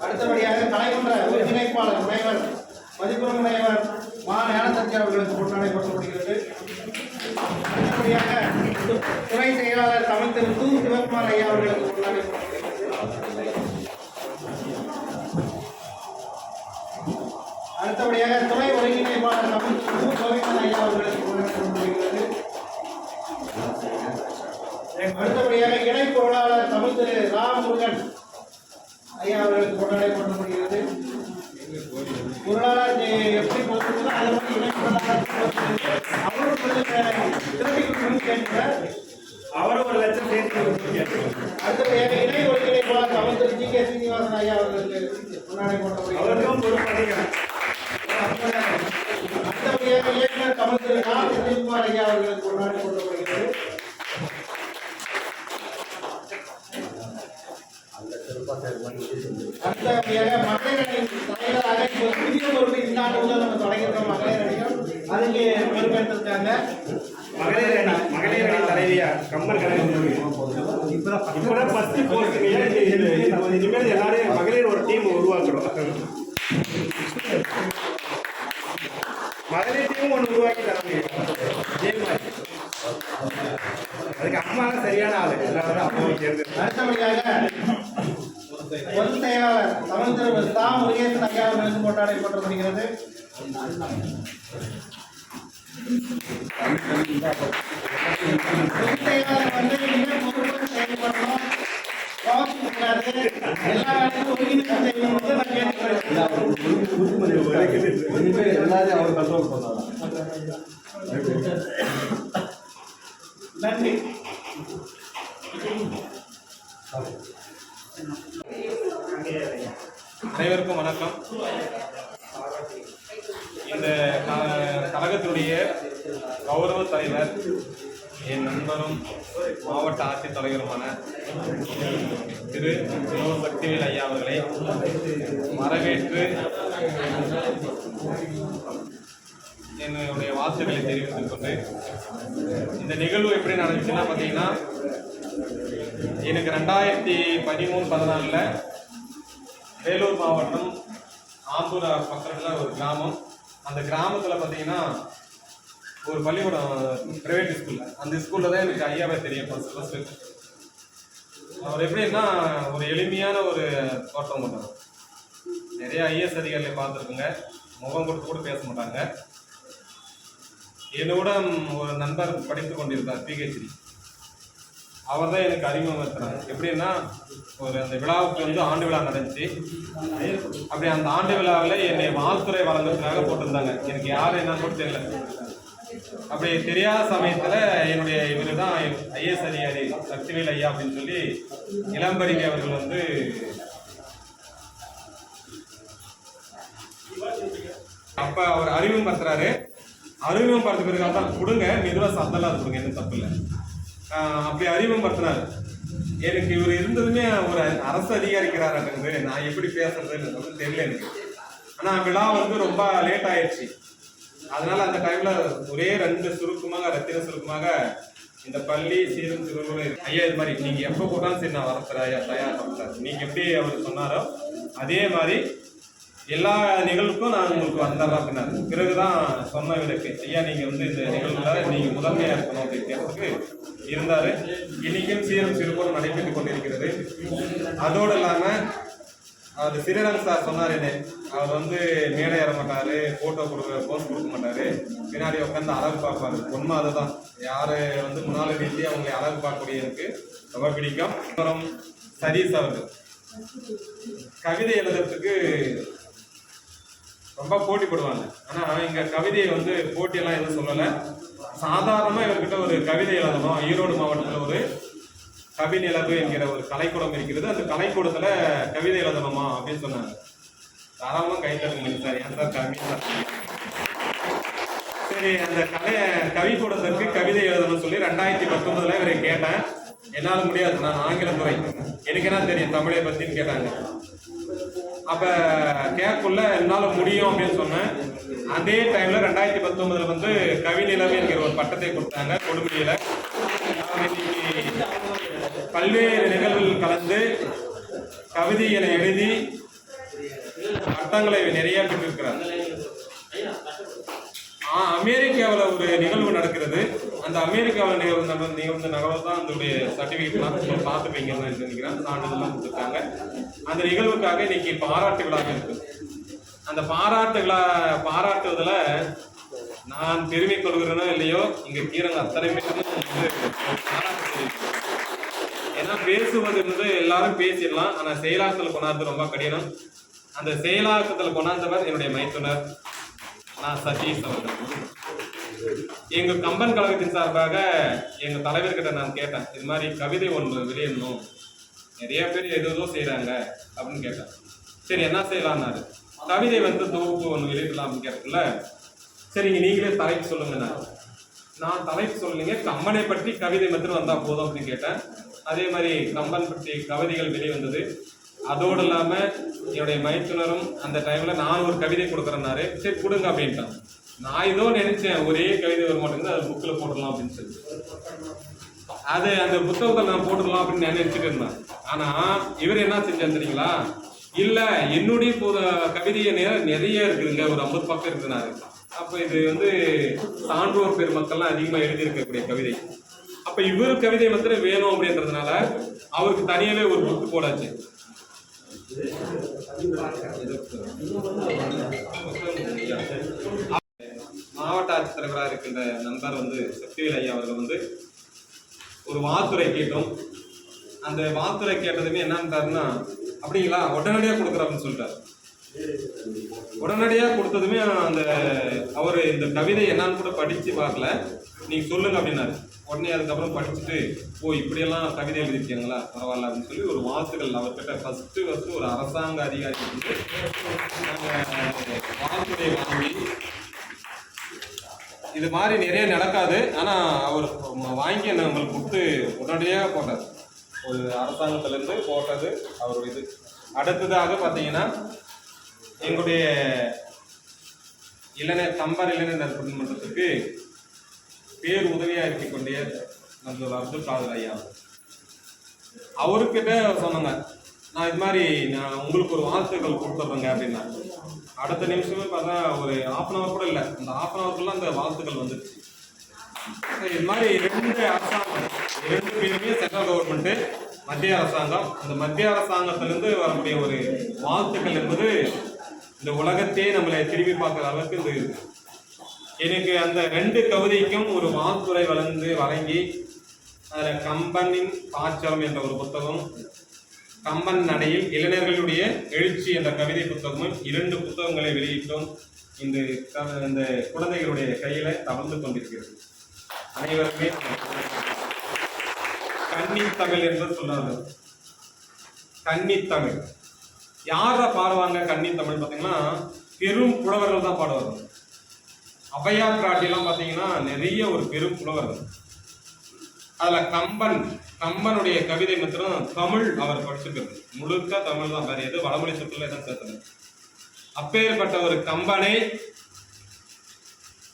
அடுத்தபடியாக கலைமன்ற ஒருங்கிணைப்பாளர் முனைவர் ஒருங்கிணைவர் மா ஞானசக்தி அவர்களுக்கு பொன்னாடை போற்றப்படுகிறது. அடுத்தபடியாக துறை செயலாளர் தமிழ் திரு து. சிவகுமார் ஐயா அவர்களுக்கு பொன்னாடை போற்றப்படுகிறது. அடுத்தபடியாக துறை ஒருங்கிணைப்பாளர் தமிழ் திரு மு. கோவிந்தன் ஐயா அவர்களுக்கு பொன்னாடை போற்றப்படுகிறது. அடுத்தபடியாக இணை பொருளாளர் தமிழ் திரு ராமமுருகன் ஐயா அவர்களுக்கு பொன்னாடை போற்றப்படுகிறது. பொருளாளர் எப்படி போட்டுருந்தோ அதை மாதிரி இணை பொருளாளர் அவரும் திருப்பி கேட்கிறார். அவரும் 1 லட்சம் சேர்த்து அடுத்தபடியாக இணை ஒருங்கிணைப்பாளர் தமிழ் திரு ஜி. கே. சீனிவாசன் ஐயா அவர்களுக்கு பொன்னாடை போற்றப்படுகிறது. அவருக்கும் பொறுப்பு அதிகம். அடுத்தபடியாக இயக்குனர் தமிழ் திரு நா. செந்தில்குமார் ஐயா அவர்களுக்கு பொன்னாடை போற்றப்படுகிறது. அடுத்தபடியாக மகளிர் அணி தலைவராக இப்போ புதிய பொறுப்பு இந்த ஆண்டு முதல் நம்ம தொடங்கியிருக்கோம். மகளிர் அணியும் அதுக்கு பொறுப்பேற்றிருக்காங்க. மகளிர் அணி தலைவியா கம்மன் கணக்கு இப்பதான் ஃபர்ஸ்ட் போஸ்ட். இனிமேல் எல்லாரும் மகளிர் ஒரு டீம் உருவாக்குறோம். மகளிர் டீம் ஒன்று உருவாக்கி தர முடியும். அதுக்கு அம்மா சரியான ஆளு. எல்லாரும் அம்மாவை சேர்ந்து. அடுத்தபடியாக பொதுச் செயலாளர் தமிழ் திரு சா. முருகேசன் ஐயா அவர்களுக்கு பொன்னாடை போற்றப்படுகிறது. பொதுச் செயலாளர் வந்து மிக பொறுப்பாக செயல்படணும். கோவிக்கூடாது. எல்லா வேலையும் ஒருங்கிணைந்து செய்யணும்னு நான் கேட்டுக்கிறேன். எல்லாரையும் அவர் கண்ட்ரோல் பண்ணார். நன்றி. அனைவருக்கும் வணக்கம். இந்த கழகத்தினுடைய கௌரவ தலைவர் என் நண்பரும் மாவட்ட ஆட்சித்தலைவருமான திரு சக்திவேல் ஐயா அவர்களை வரவேற்று என்னுடைய வாழ்த்துக்களை தெரிவித்துக் கொண்டு இந்த நிகழ்வு எப்படி நடந்துச்சுன்னா பார்த்தீங்கன்னா, எனக்கு 2013-14 வேலூர் மாவட்டம் ஆம்பூர் பக்கத்தில் ஒரு கிராமம். அந்த கிராமத்தில் பார்த்தீங்கன்னா ஒரு பள்ளிக்கூடம், ப்ரைவேட் ஸ்கூல். அந்த ஸ்கூலில் தான் எனக்கு ஐயாவே தெரியும் ஃபஸ்ட்டு. அவர் எப்படின்னா ஒரு எளிமையான ஒரு தோட்டம் கொண்டவர். நிறைய ஐஏஎஸ் அதிகாரிகளை பார்த்துருக்குங்க. முகம் கொடுத்து கூட பேச மாட்டாங்க. என்னோட ஒரு நண்பர் படித்து கொண்டிருந்தார் PhD. அவர் தான் எனக்கு அறிமுகப்படுத்துறாங்க. எப்படின்னா ஒரு அந்த விழாவுக்கு வந்து ஆண்டு விழா நடந்துச்சு. அப்படி அந்த ஆண்டு விழாவில் என்னை வாழ்த்துறை வழங்குறதுக்காக போட்டிருந்தாங்க. எனக்கு யார் என்னன்னு கூட தெரியல. அப்படி தெரியாத சமயத்தில் என்னுடைய இவர் தான் IAS அதிகாரி சக்திவேல் ஐயா அப்படின்னு சொல்லி இளம்பரிகை அவர்கள் வந்து அப்போ அவர் அறிமுகப்படுத்துறாரு. அறிமுகப்படுத்துறதுக்காக தான் கொடுங்க, மெதுவாக சத்தெல்லாம் கொடுங்க, எதுவும் தப்பு இல்லை. அப்படி அறிமுகப்படுத்தினார். எனக்கு இவர் இருந்ததுமே ஒரு அரசு அதிகாரிக்கிறாருன்றது நான் எப்படி பேசுறதுன்னு தெரியல எனக்கு. ஆனால் விழா வந்து ரொம்ப லேட் ஆயிடுச்சு. அதனால அந்த டைம்ல ஒரே 2 சுருக்கமாக ரத்தின சுருக்கமாக இந்த பள்ளி சீரும் சிறுவரும் ஐயா இது மாதிரி நீங்க எப்போ போட்டாலும் சரி நான் வரத்துற ஐயா தயார் பண்ணுறாரு. நீங்க எப்படி அவர் சொன்னாரோ அதே மாதிரி எல்லா நிகழ்வுக்கும் நான் உங்களுக்கு வந்துடுறேன் அப்படின்னாரு. பிறகுதான் சொன்ன விதற்கு ஐயா நீங்க வந்து இந்த நிகழ்வுல நீங்க முதன்மையா இருக்கணும் அப்படின்னு இருந்தாரு. இன்னைக்கும் சீரும் சிறுபோரும் நடைபெற்றுக் கொண்டிருக்கிறது. அதோடு இல்லாம அவர் ஸ்ரீரங்க சார் சொன்னார் என்ன, அவர் வந்து மேடை ஏற மாட்டாரு, போட்டோ போஸ்ட் கொடுக்க மாட்டாரு, பின்னாடி உட்காந்து அழகு பார்ப்பாரு. உண்மை அதுதான். யாரு வந்து முன்னாள் வீட்டி அவங்களை அழகு பார்க்கக்கூடிய எனக்கு ரொம்ப பிடிக்கும். அப்புறம் சதீஷ் அவர்கள் கவிதை எழுதுறதுக்கு ரொம்ப போட்டி போடுவாங்க. ஆனால் இங்கே கவிதையை வந்து போட்டியெல்லாம் எதுவும் சொல்லலை. சாதாரணமாக இவர்கிட்ட ஒரு கவிதை எழுதணும். ஈரோடு மாவட்டத்தில் ஒரு கவிநிலவு என்கிற ஒரு கலைக்கூடம் இருக்கிறது. அந்த கலைக்கூடத்தில் கவிதை எழுதணுமா அப்படின்னு சொன்னாங்க. தாராளமாக கை தட்டுங்க சார், ஏன் சார் கவி சார். சரி, அந்த கவிக்கூடத்திற்கு கவிதை எழுதணும்னு சொல்லி 2019 இவரை கேட்டேன். என்னால் முடியாது, நான் ஆங்கிலத்துறை, எனக்கு என்ன தெரியும் தமிழை பற்றின்னு கேட்டாங்க. அப்போ கேட்குள்ள என்னால் முடியும் அப்படின்னு சொன்னேன். அதே டைமில் 2019 வந்து கவிநிலவு என்கிற ஒரு பட்டத்தை கொடுத்தாங்க கொடுமுடியில். பல்வேறு நிகழ்வுகள் கலந்து கவிதைகளை எழுதி பட்டங்களை நிறைய பெற்றிருக்கிறார். அமெரிக்காவில் ஒரு நிகழ்வு நடக்கிறது. அந்த அமெரிக்காவில் நிகழ்ந்த நிகழ்வு தான் அதனுடைய சர்டிஃபிகேட்லாம் பார்த்துப்பீங்கன்னு நினைக்கிறேன். சான்றிதழ்லாம் கொடுத்துருக்காங்க. அந்த நிகழ்வுக்காக இன்னைக்கு பாராட்டு விழா இருக்கு. அந்த பாராட்டுவதில் நான் பெருமை கொள்கிறேனோ இல்லையோ, இங்க கீரங்க அத்தனை பேருக்கும் பாராட்டு. ஏன்னா பேசுவது எல்லாரும் பேசிடலாம், ஆனா செயலாக்கத்தில் கொண்டாடுறது ரொம்ப கடினம். அந்த செயலாக்கத்தில் கொண்டாந்தவர் என்னுடைய மைத்துனர் நான் சதீஷ் அவர்கள். எங்க கம்பன் கழகத்தின் சார்பாக எங்க தலைவர்கிட்ட நான் கேட்டேன், இது மாதிரி கவிதை ஒன்று வெளியிடணும், நிறைய பேர் எதோ செய்யறாங்க அப்படின்னு கேட்டேன். சரி என்ன செய்யலாம்னாரு. கவிதை தொகுப்பு ஒன்று வெளியிடலாம் அப்படின்னு கேட்டதுல, சரிங்க நீங்களே தலைப்பு சொல்லுங்க. நான் தலைப்பு சொல்லுங்க, கம்பனை பற்றி கவிதை மட்டும் வந்தா போதும் அப்படின்னு கேட்டேன். அதே மாதிரி கம்பன் பற்றி கவிதைகள் வெளிவந்தது. அதோடு இல்லாம என்னுடைய மைத்துனரும் அந்த டைம்ல நான் ஒரு கவிதை கொடுக்குறேன்னாரு. சரி கொடுங்க அப்படின்ட்டான். நான் ஏதோ நினைச்சேன் ஒரே கவிதை வர மாட்டேங்குது, அது புக்கில் போட்டுடலாம் அப்படின்னு சொல்லி அது அந்த புத்தகத்தில் நான் போட்டுடலாம் அப்படின்னு நினைச்சிட்டு இருந்தேன். ஆனா இவர் என்ன செஞ்சாரு தெரியுங்களா, இல்ல என்னுடைய கவிதையை நிறைய இருக்குதுங்க, ஒரு 50 பக்கம் இருக்குனாரு. அப்ப இது சான்றோர் பெருமக்கள்லாம் அதிகமா எழுதியிருக்கக்கூடிய கவிதை. அப்ப இவர் கவிதை மாத்திரம் வேணும் அப்படின்றதுனால அவருக்கு தனியாவே ஒரு புக்கு போடாச்சு. மாவட்ட ஆட்சித்தலைவராக இருக்கின்ற நண்பர் சக்திவேல் ஐயா அவர்கள் ஒரு வாத்துரை கேட்டோம். அந்த வாத்துரை கேட்டதுமே என்னன்ட்டாருன்னா, அப்படிங்களா உடனடியாக கொடுக்குற அப்படின்னு சொல்லிட்டாரு. உடனடியாக கொடுத்ததுமே அவர் இந்த கவிதை என்னன்னு கூட படித்து பார்க்கல, நீங்க சொல்லுங்க அப்படின்னாரு. உடனே அதுக்கப்புறம் படிச்சுட்டு, ஓ இப்படியெல்லாம் கவிதை எழுதிருக்கீங்களா, பரவாயில்ல அப்படின்னு சொல்லி ஒரு வாழ்த்துக்கள் அவர்கிட்ட ஃபர்ஸ்ட் ஒரு அரசாங்க அதிகாரி வாழ்த்துறை வாங்கி. இது மாதிரி நிறைய நடக்காது, ஆனால் அவர் வாங்கி நம்மளுக்கு கொடுத்து உடனடியாக போட்டார். ஒரு அரசாங்கத்திலேருந்து போட்டது அவருடைய இது. அடுத்ததாக பார்த்தீங்கன்னா எங்களுடைய கம்பன் இளைஞர் நற்பணி மன்றத்துக்கு பேர் உதவியாக இருக்க கொண்டிய நம்ம அப்துல் காதர் ஐயா அவர்கிட்ட சொன்னாங்க, நான் இது மாதிரி நான் உங்களுக்கு ஒரு வாழ்த்துக்கள் கொடுத்துட்றேங்க அப்படின்னா. அடுத்த நிமிஷமே பார்த்தா ஒரு 1/2 கூட இல்லை, அந்த 1/2 அந்த வாழ்த்துக்கள் வந்துடுச்சு. இது மாதிரி 2 அரசாங்கம், 2 பேருமே சென்ட்ரல் கவர்மெண்ட்டு, மத்திய அரசாங்கம். அந்த மத்திய அரசாங்கத்திலிருந்து வரக்கூடிய ஒரு வாழ்த்துக்கள் என்பது இந்த உலகத்தையே நம்மளை திரும்பி பார்க்குற அளவுக்கு இந்த இருக்கு. எனக்கு அந்த 2 கவிதைக்கும் ஒரு வாழ்த்துரை வழங்கி அதில் கம்பனின் பாச்சரம் என்ற ஒரு புத்தகம், கம்பன் நடையில் இளைஞர்களுடைய எழுச்சி என்ற கவிதை புத்தகமும் 2 புத்தகங்களை வெளியிட்டோம். இந்த குழந்தைகளுடைய கையில தவழ்ந்து கொண்டிருக்கிறது. அனைவருமே கன்னித்தமிழ் என்று சொன்னார்கள். கன்னித்தமிழ் யார பாடுவாங்க? கன்னித்தமிழ் பார்த்தீங்கன்னா பெரும் புலவர்கள் தான் பாடுவார்கள். ஔவையார் காட்டிலாம் பார்த்தீங்கன்னா நிறைய ஒரு பெரும் புலவர்கள். அதுல கம்பனுடைய கவிதை மாத்திரம் தமிழ் அவர் படிச்சிருக்கிறது, முழுக்க தமிழ் தான், வேற எது வடமொழி சொற்கள் தான் சேர்த்தது. அப்பேற்பட்ட ஒரு கம்பனை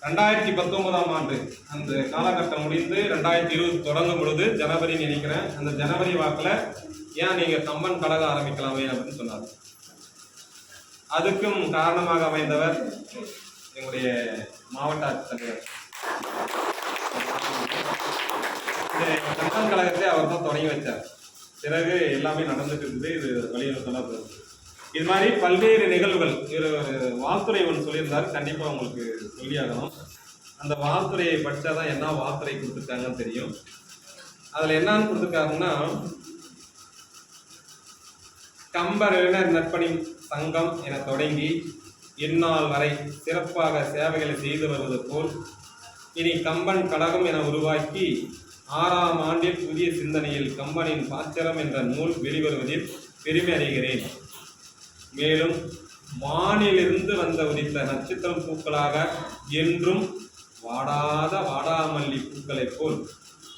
2019ஆம் ஆண்டு அந்த காலகட்டம் முடிந்து 2020 தொடங்கும் பொழுது ஜனவரி நினைக்கிறேன், அந்த ஜனவரி வாக்குல ஏன் நீங்க கம்பன் கழகம் ஆரம்பிக்கலாமே அப்படின்னு சொன்னார். அதுக்கும் காரணமாக அமைந்தவர் எங்களுடைய மாவட்ட ஆட்சித்தலைவர். இந்த கம்பன் கழகத்தை அவர் தான் தொடங்கி வச்சார். பிறகு எல்லாமே நடந்துட்டு இருக்குது. இது வலியுறுத்தலாம். இது மாதிரி பல்வேறு நிகழ்வுகள். வாழ்த்துறை ஒன்று சொல்லியிருந்தார், கண்டிப்பா உங்களுக்கு சொல்லியாகணும். அந்த வாழ்த்துறையை படிச்சாதான் என்ன வாழ்த்துறை கொடுத்துருக்காங்கன்னு தெரியும். அதுல என்னன்னு கொடுத்துருக்காங்கன்னா, கம்பர் இளைஞர் நற்பணி சங்கம் என தொடங்கி இந்நாள் வரை சிறப்பாக சேவைகளை செய்து வருவது போல் இனி கம்பன் கழகம் என உருவாக்கி 6ஆம் ஆண்டில் புதிய சிந்தனையில் கம்பனின் பாச்சரம் என்ற நூல் வெளிவருவதில் பெருமை அடைகிறேன். மேலும் வானிலிருந்து வந்த உதித்த நட்சத்திரம் பூக்களாக என்றும் வாடாத வாடாமல்லி பூக்களைப் போல்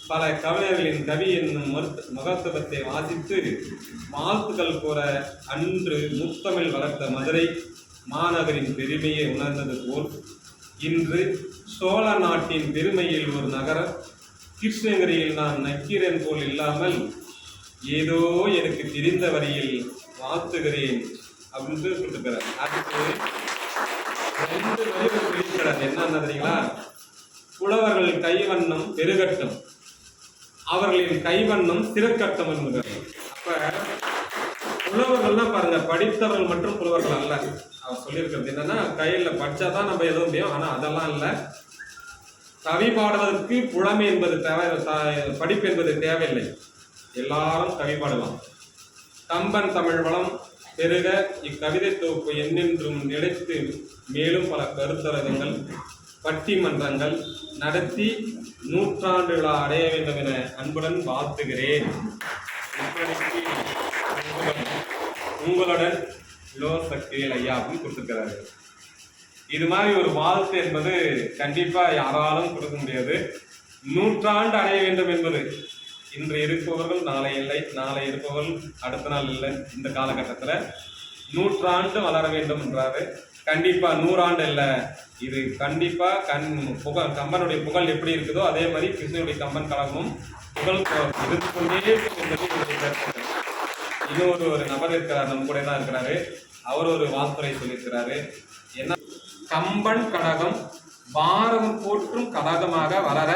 பல கவிஞர்களின் கவி என்னும் மகத்துவத்தை வாசித்து வாழ்த்துக்கள் கூற அன்று முத்தமிழ் வளர்த்த மதுரை மாநகரின் பெருமையை உணர்ந்தது போல் இன்று சோழ நாட்டின் பெருமையில் ஒரு நகரம் கிருஷ்ணகிரியில் நான் நக்கிறேன் போல் இல்லாமல் ஏதோ எனக்கு தெரிந்த வரியில் வாழ்த்துகிறேன் அப்படின்னு சொல்லிருக்கிறார். அதுக்கு 2 வரிகள் வெளியிடறாரு. என்ன தெரியுங்களா? புலவர்கள் கைவண்ணம் பெருகட்டும், அவர்களின் கைவண்ணம் சிறக்கட்டும் என்கிறார். அப்ப புலவர்கள்லாம் பாருங்க, படித்தவர்கள் மற்றும் புலவர்கள் அல்ல. அவர் சொல்லியிருக்கிறது என்னன்னா, கையில படிச்சாதான் நம்ம எதுவும் முடியும். ஆனா அதெல்லாம் இல்லை. கவி பாடுவதற்கு புலமை என்பது தேவை, படிப்பு என்பது தேவையில்லை. எல்லாரும் கவி பாடலாம். கம்பன் தமிழ் வளம் பெருக இக்கவிதை தொகுப்பு என்னென்றும் நிலைத்து மேலும் பல கருத்தரங்கங்கள் பட்டிமன்றங்கள் நடத்தி 100 விழா அடைய வேண்டும் என அன்புடன் வாழ்த்துகிறேன். உங்களுடன் லோ சக்திவேல் ஐயா அப்படின்னு கொடுத்துருக்கிறாரு. இது மாதிரி ஒரு வாழ்த்து என்பது கண்டிப்பா யாராலும் கொடுக்க முடியாது. 100 அடைய வேண்டும் என்பது இன்று இருப்பவர்கள் நாளை இல்லை, நாளை இருப்பவர்கள் அடுத்த நாள் இல்லை. இந்த காலகட்டத்தில் 100 வளர வேண்டும் என்றாரு. கண்டிப்பா 100 இல்லை, இது கண்டிப்பா புகழ் கம்பனுடைய புகழ் எப்படி இருக்குதோ அதே மாதிரி கிருஷ்ணனுடைய கம்பன் கழகமும் புகழ் இருந்து கொண்டே என்பது. இன்னொரு ஒரு நபர் இருக்கிறார், நம்ம கூட தான் இருக்கிறாரு. அவர் ஒரு வாழ்த்துறை சொல்லியிருக்கிறாரு. என்ன? கம்பன் கழகம் பாரதம் போற்றும் கழகமாக வளர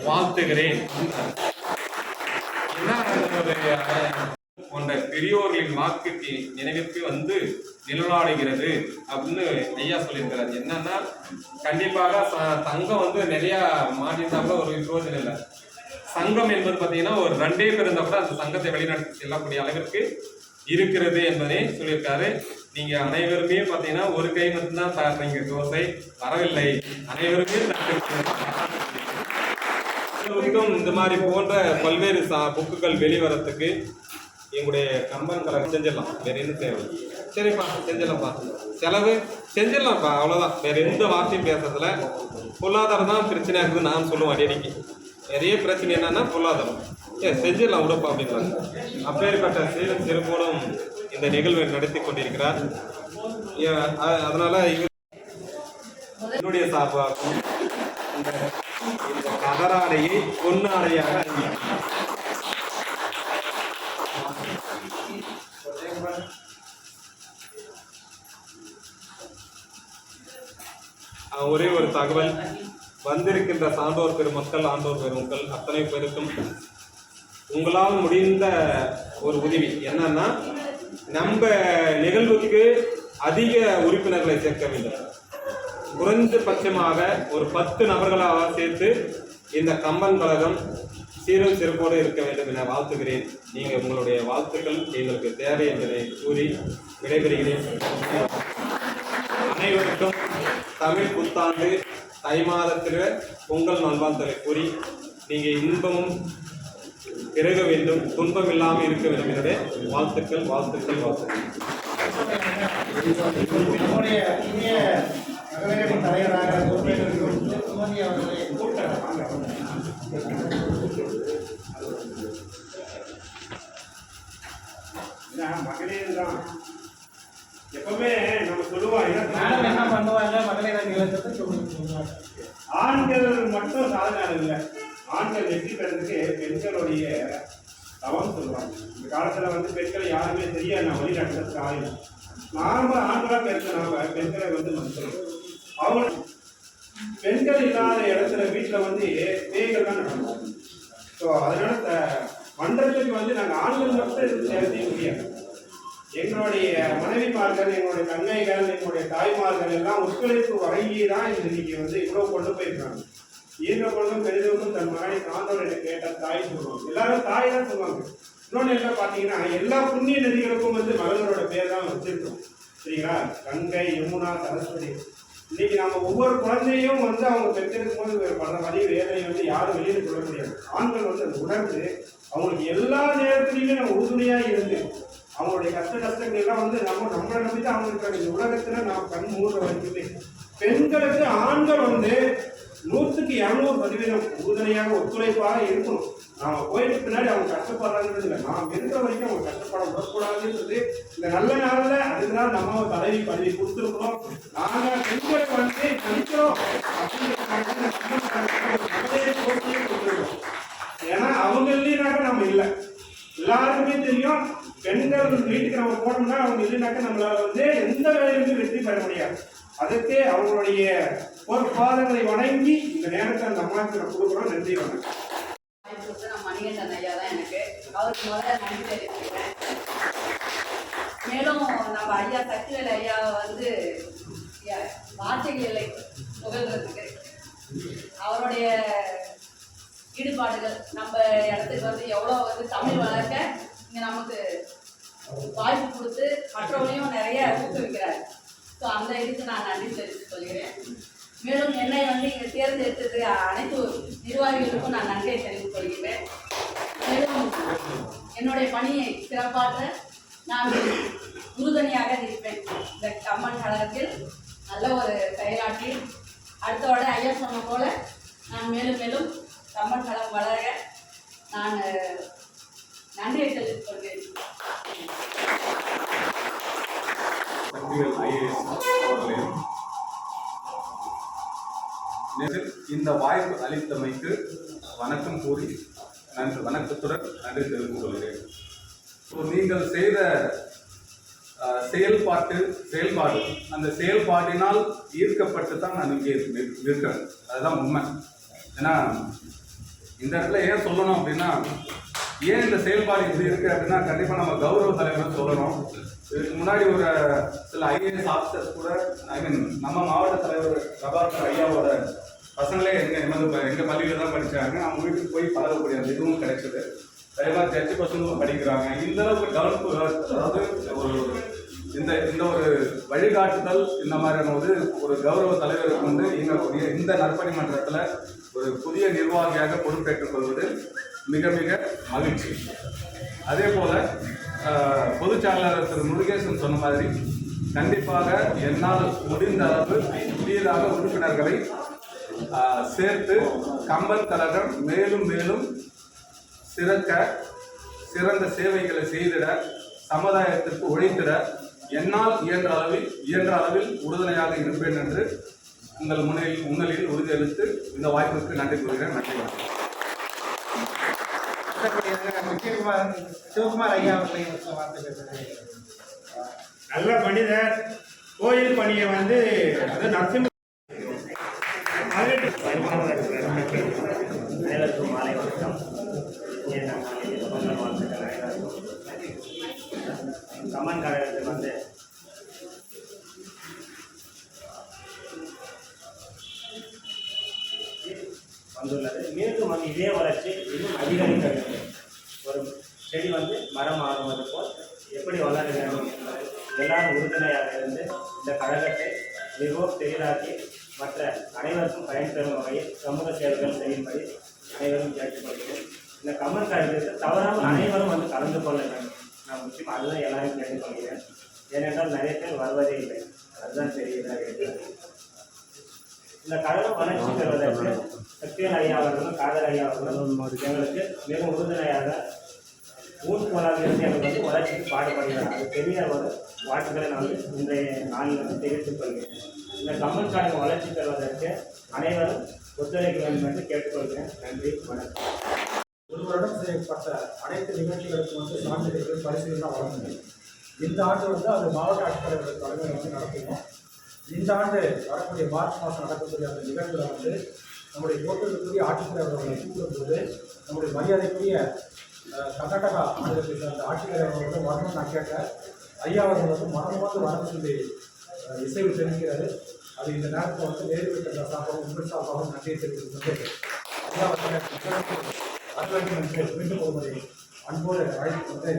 வாழ்த்துகிறேன். போன்ற பெரியோர்களின் வாக்குக்கு நினைவிற்கு வந்து நிழலாடுகிறது அப்படின்னு ஐயா சொல்லியிருக்கிறார். என்னன்னா, கண்டிப்பாக தங்கம் வந்து நிறைய மாற்றிருந்தாங்க, ஒரு விரோதம் இல்லை. சங்கம் என்பது பார்த்தீங்கன்னா ஒரு 2 பேர் இருந்தால் கூட அந்த சங்கத்தை வழிநடத்தி செல்லக்கூடிய அளவிற்கு இருக்கிறது என்பதை சொல்லியிருக்காரு. நீங்க அனைவருமே பார்த்தீங்கன்னா ஒரு கை மட்டும்தான் சாப்பிட்றீங்க, தோசை வரவில்லை. அனைவருமே இந்த மாதிரி போன்ற பல்வேறு புக்குகள் வெளிவரத்துக்கு எங்களுடைய கம்பன் கழகம் செஞ்சிடலாம். வேற என்ன தேவை? சரிப்பா, செஞ்சிடலாம்ப்பா. செலவு செஞ்சிடலாம்ப்பா, அவ்வளோதான். வேற எந்த வார்த்தையும் பேசுறதுல பொருளாதாரம் தான் பிரச்சனையாக இருக்குது. நான் சொல்லுவேன் அடிக்கடி, நிறைய பிரச்சனை என்னன்னா பொருளாதாரம். செஞ்சிடலாம் விடப்பா அப்படின்றாங்க. அப்பேற்பட்ட சீரும் சிறப்போடும் இந்த நிகழ்வை நடத்தி கொண்டிருக்கிறார். அதனால என்னுடைய சார்பாகவும் இந்த கதராடையை பொன்னாடையாக ஒரே ஒரு தகவல், வந்திருக்கின்ற சான்றோர் பெருமக்கள், ஆண்டோர் பெருமக்கள் அத்தனை பேருக்கும் உங்களால் முடிந்த ஒரு உதவி என்னன்னா, நம்ம நிகழ்வுக்கு அதிக உறுப்பினர்களை சேர்க்க வேண்டும். குறைந்தபட்சமாக ஒரு 10 நபர்களாக சேர்த்து இந்த கம்பன் கழகம் சீரும் சிறப்போடு இருக்க வேண்டும் என வாழ்த்துகிறேன். நீங்கள் உங்களுடைய வாழ்த்துக்கள் எங்களுக்கு தேவை என்பதை கூறி விடைபெறுகிறேன். அனைவருக்கும் தமிழ் புத்தாண்டு தை மாதத்தில் பொங்கல் நல்வாழ்த்துக்களை கூறி நீங்கள் இன்பமும் பெருக வேண்டும், துன்பம் இல்லாமல் இருக்க வேண்டும் என்னுடைய வாழ்த்துக்கள் வாழ்த்துக்கள் வாழ்த்துக்கள். நம்முடைய இந்திய மகளிரின் தலைவராக மோடி அவர்களை மகளிர் தான் எப்பவுமே நம்ம சொல்லுவோம். என்ன பண்ணுவாங்க மகளிர் ஆண்கள் மட்டும் சாதனை இல்லை, ஆண்கள் வெற்றி பெறதுக்கு பெண்களுடைய தவம் சொல்லுவாங்க. இந்த காலத்துல வந்து பெண்களை யாருமே தெரியாது, நான் வழி நடத்துறதுக்கு ஆயிடும். நாம ஆண்களா பேசுறவங்க பெண்களை வந்து மதிக்கிறோம். அவங்க பெண்கள் இல்லாத இடத்துல வீட்டுல வந்து பேய்கள் தான் நடக்கும். ஸோ அதனால மன்றத்துக்கு வந்து நாங்கள் ஆண்கள் மட்டும் இது சேவை செய்ய முடியாது. எங்களுடைய மனைவிமார்கள், எங்களுடைய தங்கைகள், எங்களுடைய தாய்மார்கள் எல்லாம் ஒத்துழைப்பு வழங்கி தான் இன்னைக்கு வந்து இவ்வளவு கொண்டு போயிருக்காங்க. ஈன்ற பொழுதும் பெரிதவர்களும் தன் மகனை சான்றோர் என்று கேட்ட தாய் சொல்லுவாங்க. எல்லாரும் தாய் தான் சொல்லுவாங்க. இன்னொன்று என்ன பார்த்தீங்கன்னா, எல்லா புண்ணிய நதிகளுக்கும் வந்து மகளோட பேர் தான் வச்சிருக்கோம். சரிங்களா? கங்கை, யமுனா, சரஸ்வதி. இன்னைக்கு நம்ம ஒவ்வொரு குழந்தையும் வந்து அவங்க பெற்றெடுக்கும் போது படுற வழி வேதனை வந்து யாரும் வெளியில சொல்ல முடியாது. ஆண்கள் வந்து அதை உணர்ந்து அவங்களுக்கு எல்லா நேரத்திலையுமே நம்ம உறுதுணையாக இருந்து அவங்களுடைய கஷ்டங்கள் எல்லாம் வந்து நம்மளை நம்பி தான் அவங்க இருக்காங்க. இந்த உலகத்துல நாம் கண் மூடுற வரைக்குமே பெண்களுக்கு ஆண்கள் வந்து 100% உறுதுணையாக ஒத்துழைப்பாக இருக்கணும். நாம போயிட்டு பின்னாடி அவங்க கஷ்டப்படுறாங்கிறது இல்லை, நாம் இருக்கிற வரைக்கும் அவங்க கஷ்டப்பட விடக்கூடாதுன்றது இந்த நல்ல நாளில் அதுதான் நம்ம தலைவி பதவி கொடுத்துருக்கோம். நாங்கள் பெண்களை வந்து கணிக்கிறோம் கொடுத்துருக்கோம். ஏன்னா அவங்க இல்லைனாக்க நம்ம இல்லை. எல்லாருக்குமே தெரியும், பெண்கள் வீட்டுக்கு நம்ம போனோம்னா அவங்க இல்லைனாக்க நம்மளால வந்து எந்த வேலையிலுமே வெற்றி பெற முடியாது. அதுக்கு அவங்களுடைய ஒரு பாதங்களை வணங்கி இந்த நேரத்தை அந்த அம்மாவுக்கு நான் கொடுக்குறோம். நன்றி வணக்கம். நான் மணிகண்டன் ஐயா தான் எனக்கு அவருக்கு முதல்ல நன்றி தெரிவிச்சுக்கிறேன். மேலும் நம்ம ஐயா சக்திவேல் ஐயாவை வந்து வார்த்தைகள் இல்லை புகழ்றதுக்கு. அவருடைய ஈடுபாடுகள் நம்ம இடத்துக்கு வந்து எவ்வளோ வந்து தமிழ் வளர்க்க இங்கே நமக்கு வாய்ப்பு கொடுத்து மற்றவங்களையும் நிறைய ஊக்குவிக்கிறார். ஸோ அந்த இதுக்கு நான் நன்றி தெரிவித்து கொள்கிறேன். மேலும் என்னை வந்து இங்கே தேர்ந்தெடுத்தது அனைத்து நிர்வாகிகளுக்கும் நான் நன்றியை தெரிவித்துக் கொள்கிறேன். மேலும் என்னுடைய பணியை சிறப்பாற்ற நான் உறுதுணையாக இருப்பேன். இந்த கம்மன் கழகத்தில் நல்ல ஒரு செயலாற்றி அடுத்தோட ஐயா சொன்ன போல நான் மேலும் மேலும் கம்மன் கழகம் வளர நான் நன்றியை தெரிவித்துக் கொள்கிறேன். இந்த வாய்ப்பு அளித்தமைக்கு வணக்கம் கூறி வணக்கத்துடன் நன்றி தெரிவித்துக் கொள்கிறேன். நீங்கள் செய்த செயல்பாடு அந்த செயல்பாட்டினால் ஈர்க்கப்பட்டு தான் நான் இங்கே இருக்கிறேன். அதுதான் உண்மை. ஏன்னா இந்த இடத்துல ஏன் சொல்லணும் அப்படின்னா, ஏன் இந்த செயல்பாடு இப்படி இருக்கு அப்படின்னா, கண்டிப்பாக நம்ம கௌரவ தலைவர் சொல்லணும். இதுக்கு முன்னாடி ஒரு சில ஐஏஎஸ் ஆஃபீஸர்ஸ் கூட நம்ம மாவட்ட தலைவர் பிரபாகர் ஐயாவோட பசங்களே எங்கள் பள்ளியில் தான் படித்தாங்க. அவங்க வீட்டுக்கு போய் பழகக்கூடிய அந்த இதுவும் கிடைச்சது. அதே மாதிரி ஜட்ஜி பசங்களும் படிக்கிறாங்க. இந்த அளவுக்கு கவனிப்பு, அதாவது ஒரு இந்த ஒரு வழிகாட்டுதல் இந்த மாதிரியான ஒரு கௌரவ தலைவருக்கு வந்து இயங்கக்கூடிய இந்த நற்பணி மன்றத்தில் ஒரு புதிய நிர்வாகியாக பொறுப்பேற்றுக் கொள்வது மிக மிக மகிழ்ச்சி. அதே போல பொதுச் செயலாளர் திரு முருகேசன் சொன்ன மாதிரி கண்டிப்பாக என்னால் முடிந்த அளவு புதியதாக உறுப்பினர்களை சேர்த்து கம்பன் கழகம் மேலும் மேலும் சிறந்த சேவைகளை செய்திட, சமுதாயத்திற்கு உழைத்திட என்னால் இயன்ற அளவில் உறுதுணையாக இருப்பேன் என்று உங்கள் முன்னிலையில் உறுதியளித்து இந்த வாய்ப்புக்கு நன்றி கூறுகிறேன். நன்றி வணக்கம். சிவகுமார் ஐயா அவர்களையும் வார்த்தை பேசுகிறேன். நல்ல மனிதர். கோயில் பணியை வந்து அது நரசிம்ம அனைவருக்கும் மாலை வணக்கம். கம்மன் கழகத்தில் வந்து வந்துள்ளது. மேலும் வந்து இதே வளர்ச்சி இன்னும் அதிகரிக்க வேண்டும். ஒரு செடி வந்து மரம் ஆகுவது போல் எப்படி வளர வேண்டும் என்பது எல்லாரும் உறுதுணையாக இருந்து இந்த கழகத்தை மிகவும் பெரிதாக்கி மற்ற அனைவருக்கும் பயன்பெறும் வகையில் சமூக சேவைகள் செய்யும்படி அனைவரும் கேட்டுக்கொள்கிறேன். இந்த கம்மன் கழகத்தில் தவறாமல் அனைவரும் வந்து கலந்து கொள்ள வேண்டும். நான் முக்கியம் அதுதான் எல்லாரும் கேட்டுக்கொள்கிறேன். ஏனென்றால் நிறைய பேர் வருவதே இல்லை. அதுதான் பெரியதாக இருக்கிறது. இந்த கழகம் வளர்ச்சி பெறுவதற்கு சக்திவேல் ஐயா அவர்களும் காதர் ஐயா அவர்களும் எங்களுக்கு மிக உறுதுணையாக ஊன்கோலாக இருந்து எங்களுக்கு வந்து வளர்ச்சிக்கு பாடுபடுகிறார். அது பெரிய ஒரு வாழ்த்துக்களை நான் இன்றைய நாளில் வந்து தெரிவித்துக் கொள்கிறேன். இந்த கம்மன் கழகம் வளர்ச்சி பெறுவதற்கு அனைவரும் ஒத்துழைக்க வேண்டும் என்று கேட்டுக்கொள்கிறேன். நன்றி, வணக்கம். ஒரு வருடம் செய்யப்பட்ட அனைத்து நிகழ்ச்சிகளுக்கும் வந்து சான்றிதழ்கள் பரிசீலனை வழங்கணும். இந்த ஆண்டு வந்து அது மாவட்ட ஆட்சித்தலைவர் தலைமையில் வந்து நடத்தினோம். இந்த ஆண்டு வரக்கூடிய மார்ச் மாதம் நடக்கக்கூடிய அந்த நிகழ்வில் வந்து நம்முடைய போட்டிருக்கக்கூடிய ஆட்சித்தலைவர் அவர்களை கூப்பிடும்போது நம்முடைய மரியாதைக்குரிய கர்நாடகா மாநிலத்தை சேர்ந்த ஆட்சித்தலைவர் வந்து வரணும்னு நான் கேட்டேன். ஐயா அவர்கள் வந்து மனமும் வரணும்னு சொல்லி இசைவு தெரிவிக்கிறாரு. அது இந்த நேரத்தில் வந்து நேரு வீட்டு சார்பாகவும் உங்கள் சார்பாகவும் நன்றியை தெரிவித்து ஐயா அவர்கள் மீண்டும் ஒருமுறை அன்போடு அழைத்து வந்து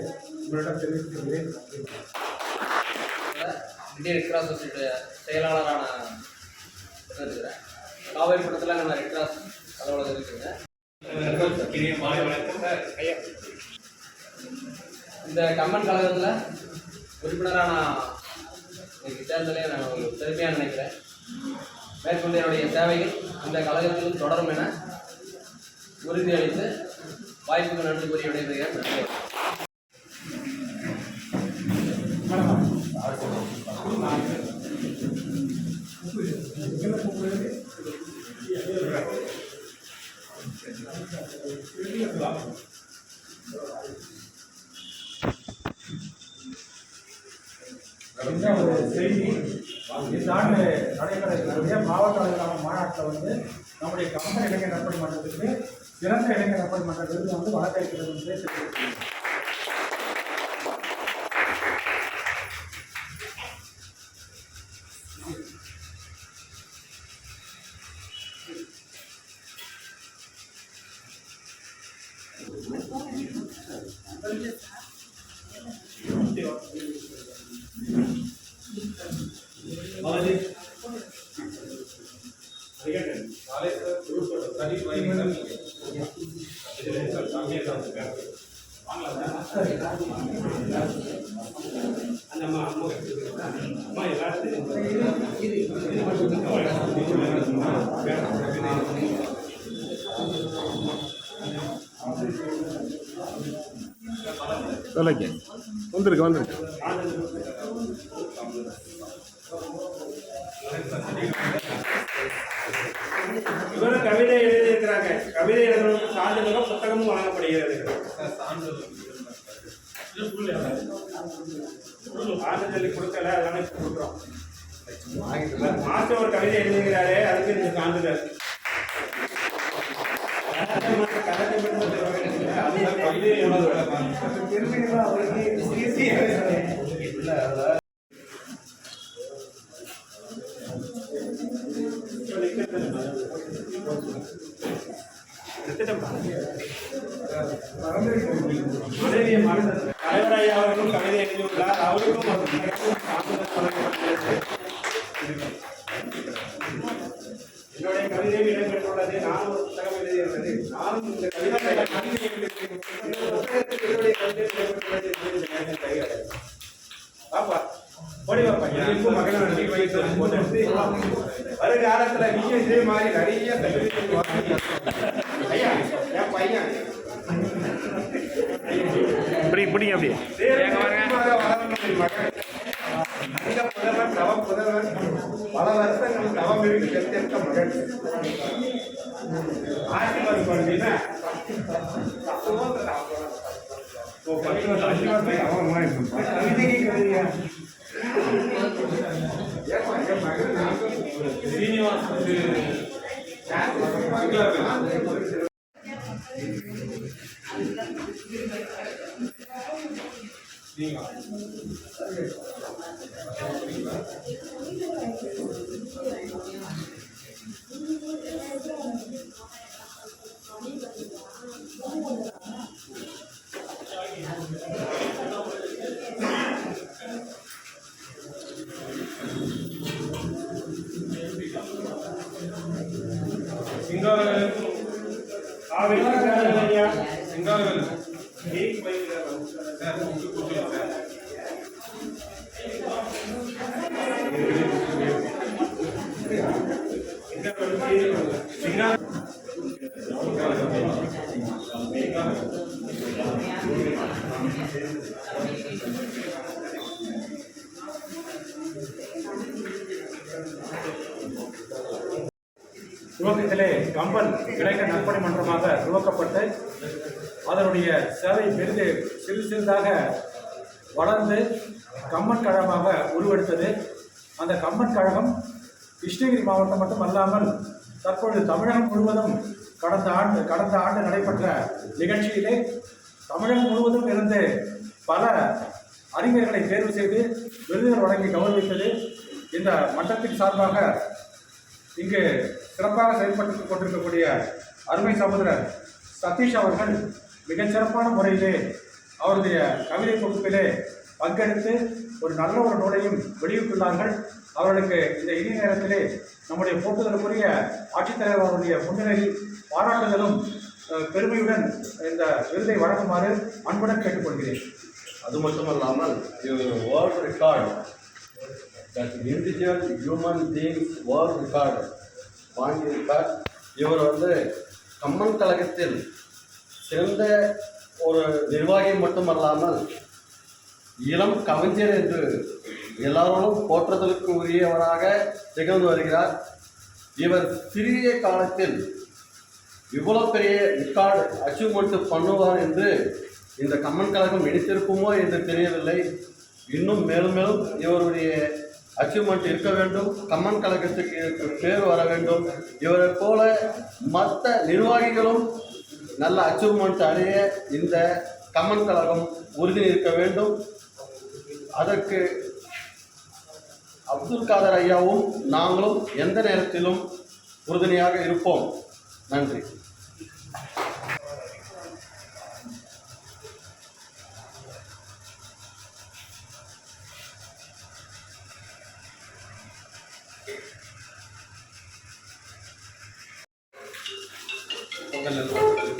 உங்களிடம் தெரிவித்துக் கொள்கிறேன். இந்திய ரெட் கிராஸ் சொசைட்டியுடைய செயலாளரான இருக்கிறேன். காவேரிப்பட்டத்தில் நம்ம ரெட் கிராஸ் அலுவலகம் இருக்குங்க. இந்த கம்மன் கழகத்தில் உறுப்பினராக நான் எனக்கு சேர்ந்தலே நான் ஒரு பெருமையாக நினைக்கிறேன். மேற்கொண்டு என்னுடைய சேவைகள் இந்த கழகத்திலும் தொடரும் என உறுதியளித்து வாய்ப்புக்கு நன்றி கூறி விடைபெறுகிறேன். நன்றி. என்ன ஒரு செய்தி, இந்த ஆண்டு நடத்தக்கூடிய மாவட்ட அளவிலான மாநாட்டில் வந்து நம்முடைய கம்பன் இளைஞர் நற்பணி மன்றத்துக்கு சிறந்த இளைஞர் நற்பணி மன்ற விருது வந்து வழக்க இருக்கிறது என்று தெரிவித்துள்ளேன். சொல்லுங்க வந்திருக்கு வந்திருக்கு இவரும் கவிதை எழுதியிருக்கிறாங்க. கவிதை எழுதுறவங்களுக்கு சான்றிதழும் புத்தகமும் வழங்கப்படுகிறது. சான்றிதழ் கொடுக்கல, அதனால கொடுக்குறோம். மாஸ்டர் ஒரு கவிதை எழுதுகிறாரு, அதுக்கு இந்த சான்றிதழ். தலைவராய் அவர்களும் கவிதை எழுதியுள்ளார். அவருக்கும் என்னுடைய கவிதையும் இடம்பெற்றுள்ளது. நானும் ஒரு புத்தகம் எழுதியுள்ளது. நானும் இந்த கவிதை வருகாலத்துல நீங்க இதே மாதிரி நிறைய ஐயா என் பையன் பிடிங்க அப்படியே புதல்வன் தவ புதல்வன் பல வருஷங்கள் தவம் இருக்கு பெற்றெடுத்த மகள் ஆசீர்வாதம் பண்ணீங்கன்னா துவக்கத்திலே கம்பன் இளைஞர் நற்பணி மன்றமாக துவக்கப்பட்டு அதனுடைய சேவை பெரிது சிறு சிறிதாக வளர்ந்து கம்பன் கழகமாக உருவெடுத்தது. அந்த கம்பன் கழகம் கிருஷ்ணகிரி மாவட்டம் மட்டும் அல்லாமல் தற்பொழுது தமிழகம் முழுவதும் கடந்த ஆண்டு நடைபெற்ற நிகழ்ச்சியிலே தமிழகம் முழுவதும் இருந்து பல அறிஞர்களை தேர்வு செய்து விருதுகள் வழங்கி கௌரவித்தது. இந்த மன்றத்தின் சார்பாக இங்கு சிறப்பாக செயல்பட்டு கொண்டிருக்கக்கூடிய அருமை சகோதரர் சதீஷ் அவர்கள் மிகச்சிறப்பான முறையிலே அவருடைய கவிதை தொகுப்பிலே பங்கெடுத்து ஒரு நல்ல ஒரு நூலையும் வெளியிட்டுள்ளார்கள். அவர்களுக்கு இந்த இனிய நேரத்திலே நம்முடைய போற்றுதலுக்குரிய ஆட்சித்தலைவர் அவருடைய முன்னிலையில் பாராட்டுதலும் பெருமையுடன் இந்த விருதை வழங்குமாறு அன்புடன் கேட்டுக்கொள்கிறேன். அது மட்டுமல்லாமல் world record individual human beings world record வாங்கியிருக்கார். இவர் வந்து கம்பன் கழகத்தில் சிறந்த ஒரு நிர்வாகி மட்டுமல்லாமல் இளம் கவிஞர் என்று எல்லாரோடும் போற்றுதலுக்கு உரியவராக திகழ்ந்து வருகிறார். இவர் சிறிய காலத்தில் இவ்வளோ பெரிய ரெக்கார்டு அச்சீவ்மெண்ட் பண்ணுவார் என்று இந்த கம்பன் கழகம் நினைத்திருக்குமோ என்று தெரியவில்லை. இன்னும் மேலும் மேலும் இவருடைய அச்சீவ்மெண்ட் இருக்க வேண்டும். கம்மன் கழகத்துக்கு பேர் வர வேண்டும். இவரை போல மற்ற நிர்வாகிகளும் நல்ல அச்சீவ்மெண்ட் அடைய இந்த கம்மன் கழகம் உறுதி இருக்க வேண்டும். அதற்கு அப்துல் காதர் ஐயாவும் நாங்களும் எந்த நேரத்திலும் உறுதுணையாக இருப்போம். நன்றி.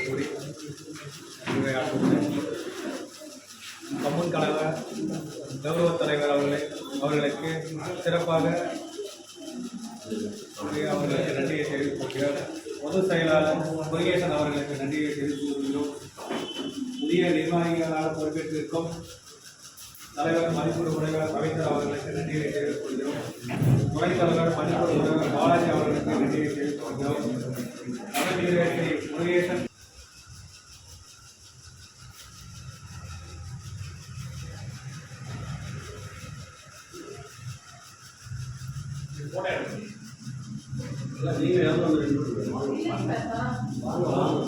கூறி கம்மன் கழக கௌரவ தலைவர் அவர்களுக்கு சிறப்பாக அவர்களுக்கு நன்றியை தெரிவித்துக்கிறோம். பொதுச் செயலாளர் முருகேசன் அவர்களுக்கு நன்றியை தெரிவித்துக் கொள்கிறோம். புதிய நிர்வாகிகளாக பொறுப்பேற்றிருக்கும் தலைவர் மதிப்பூர் முனைவர் ரவீந்தர் அவர்களுக்கு நன்றியை தெரிவித்துக் கொள்கிறோம். துணைத் தலைவர் மதிப்பூர் முனைவர் பாலாஜி அவர்களுக்கு நன்றியை தெரிவித்துக் கொள்கிறோம். தமிழ் முருகேசன் நீங்கள்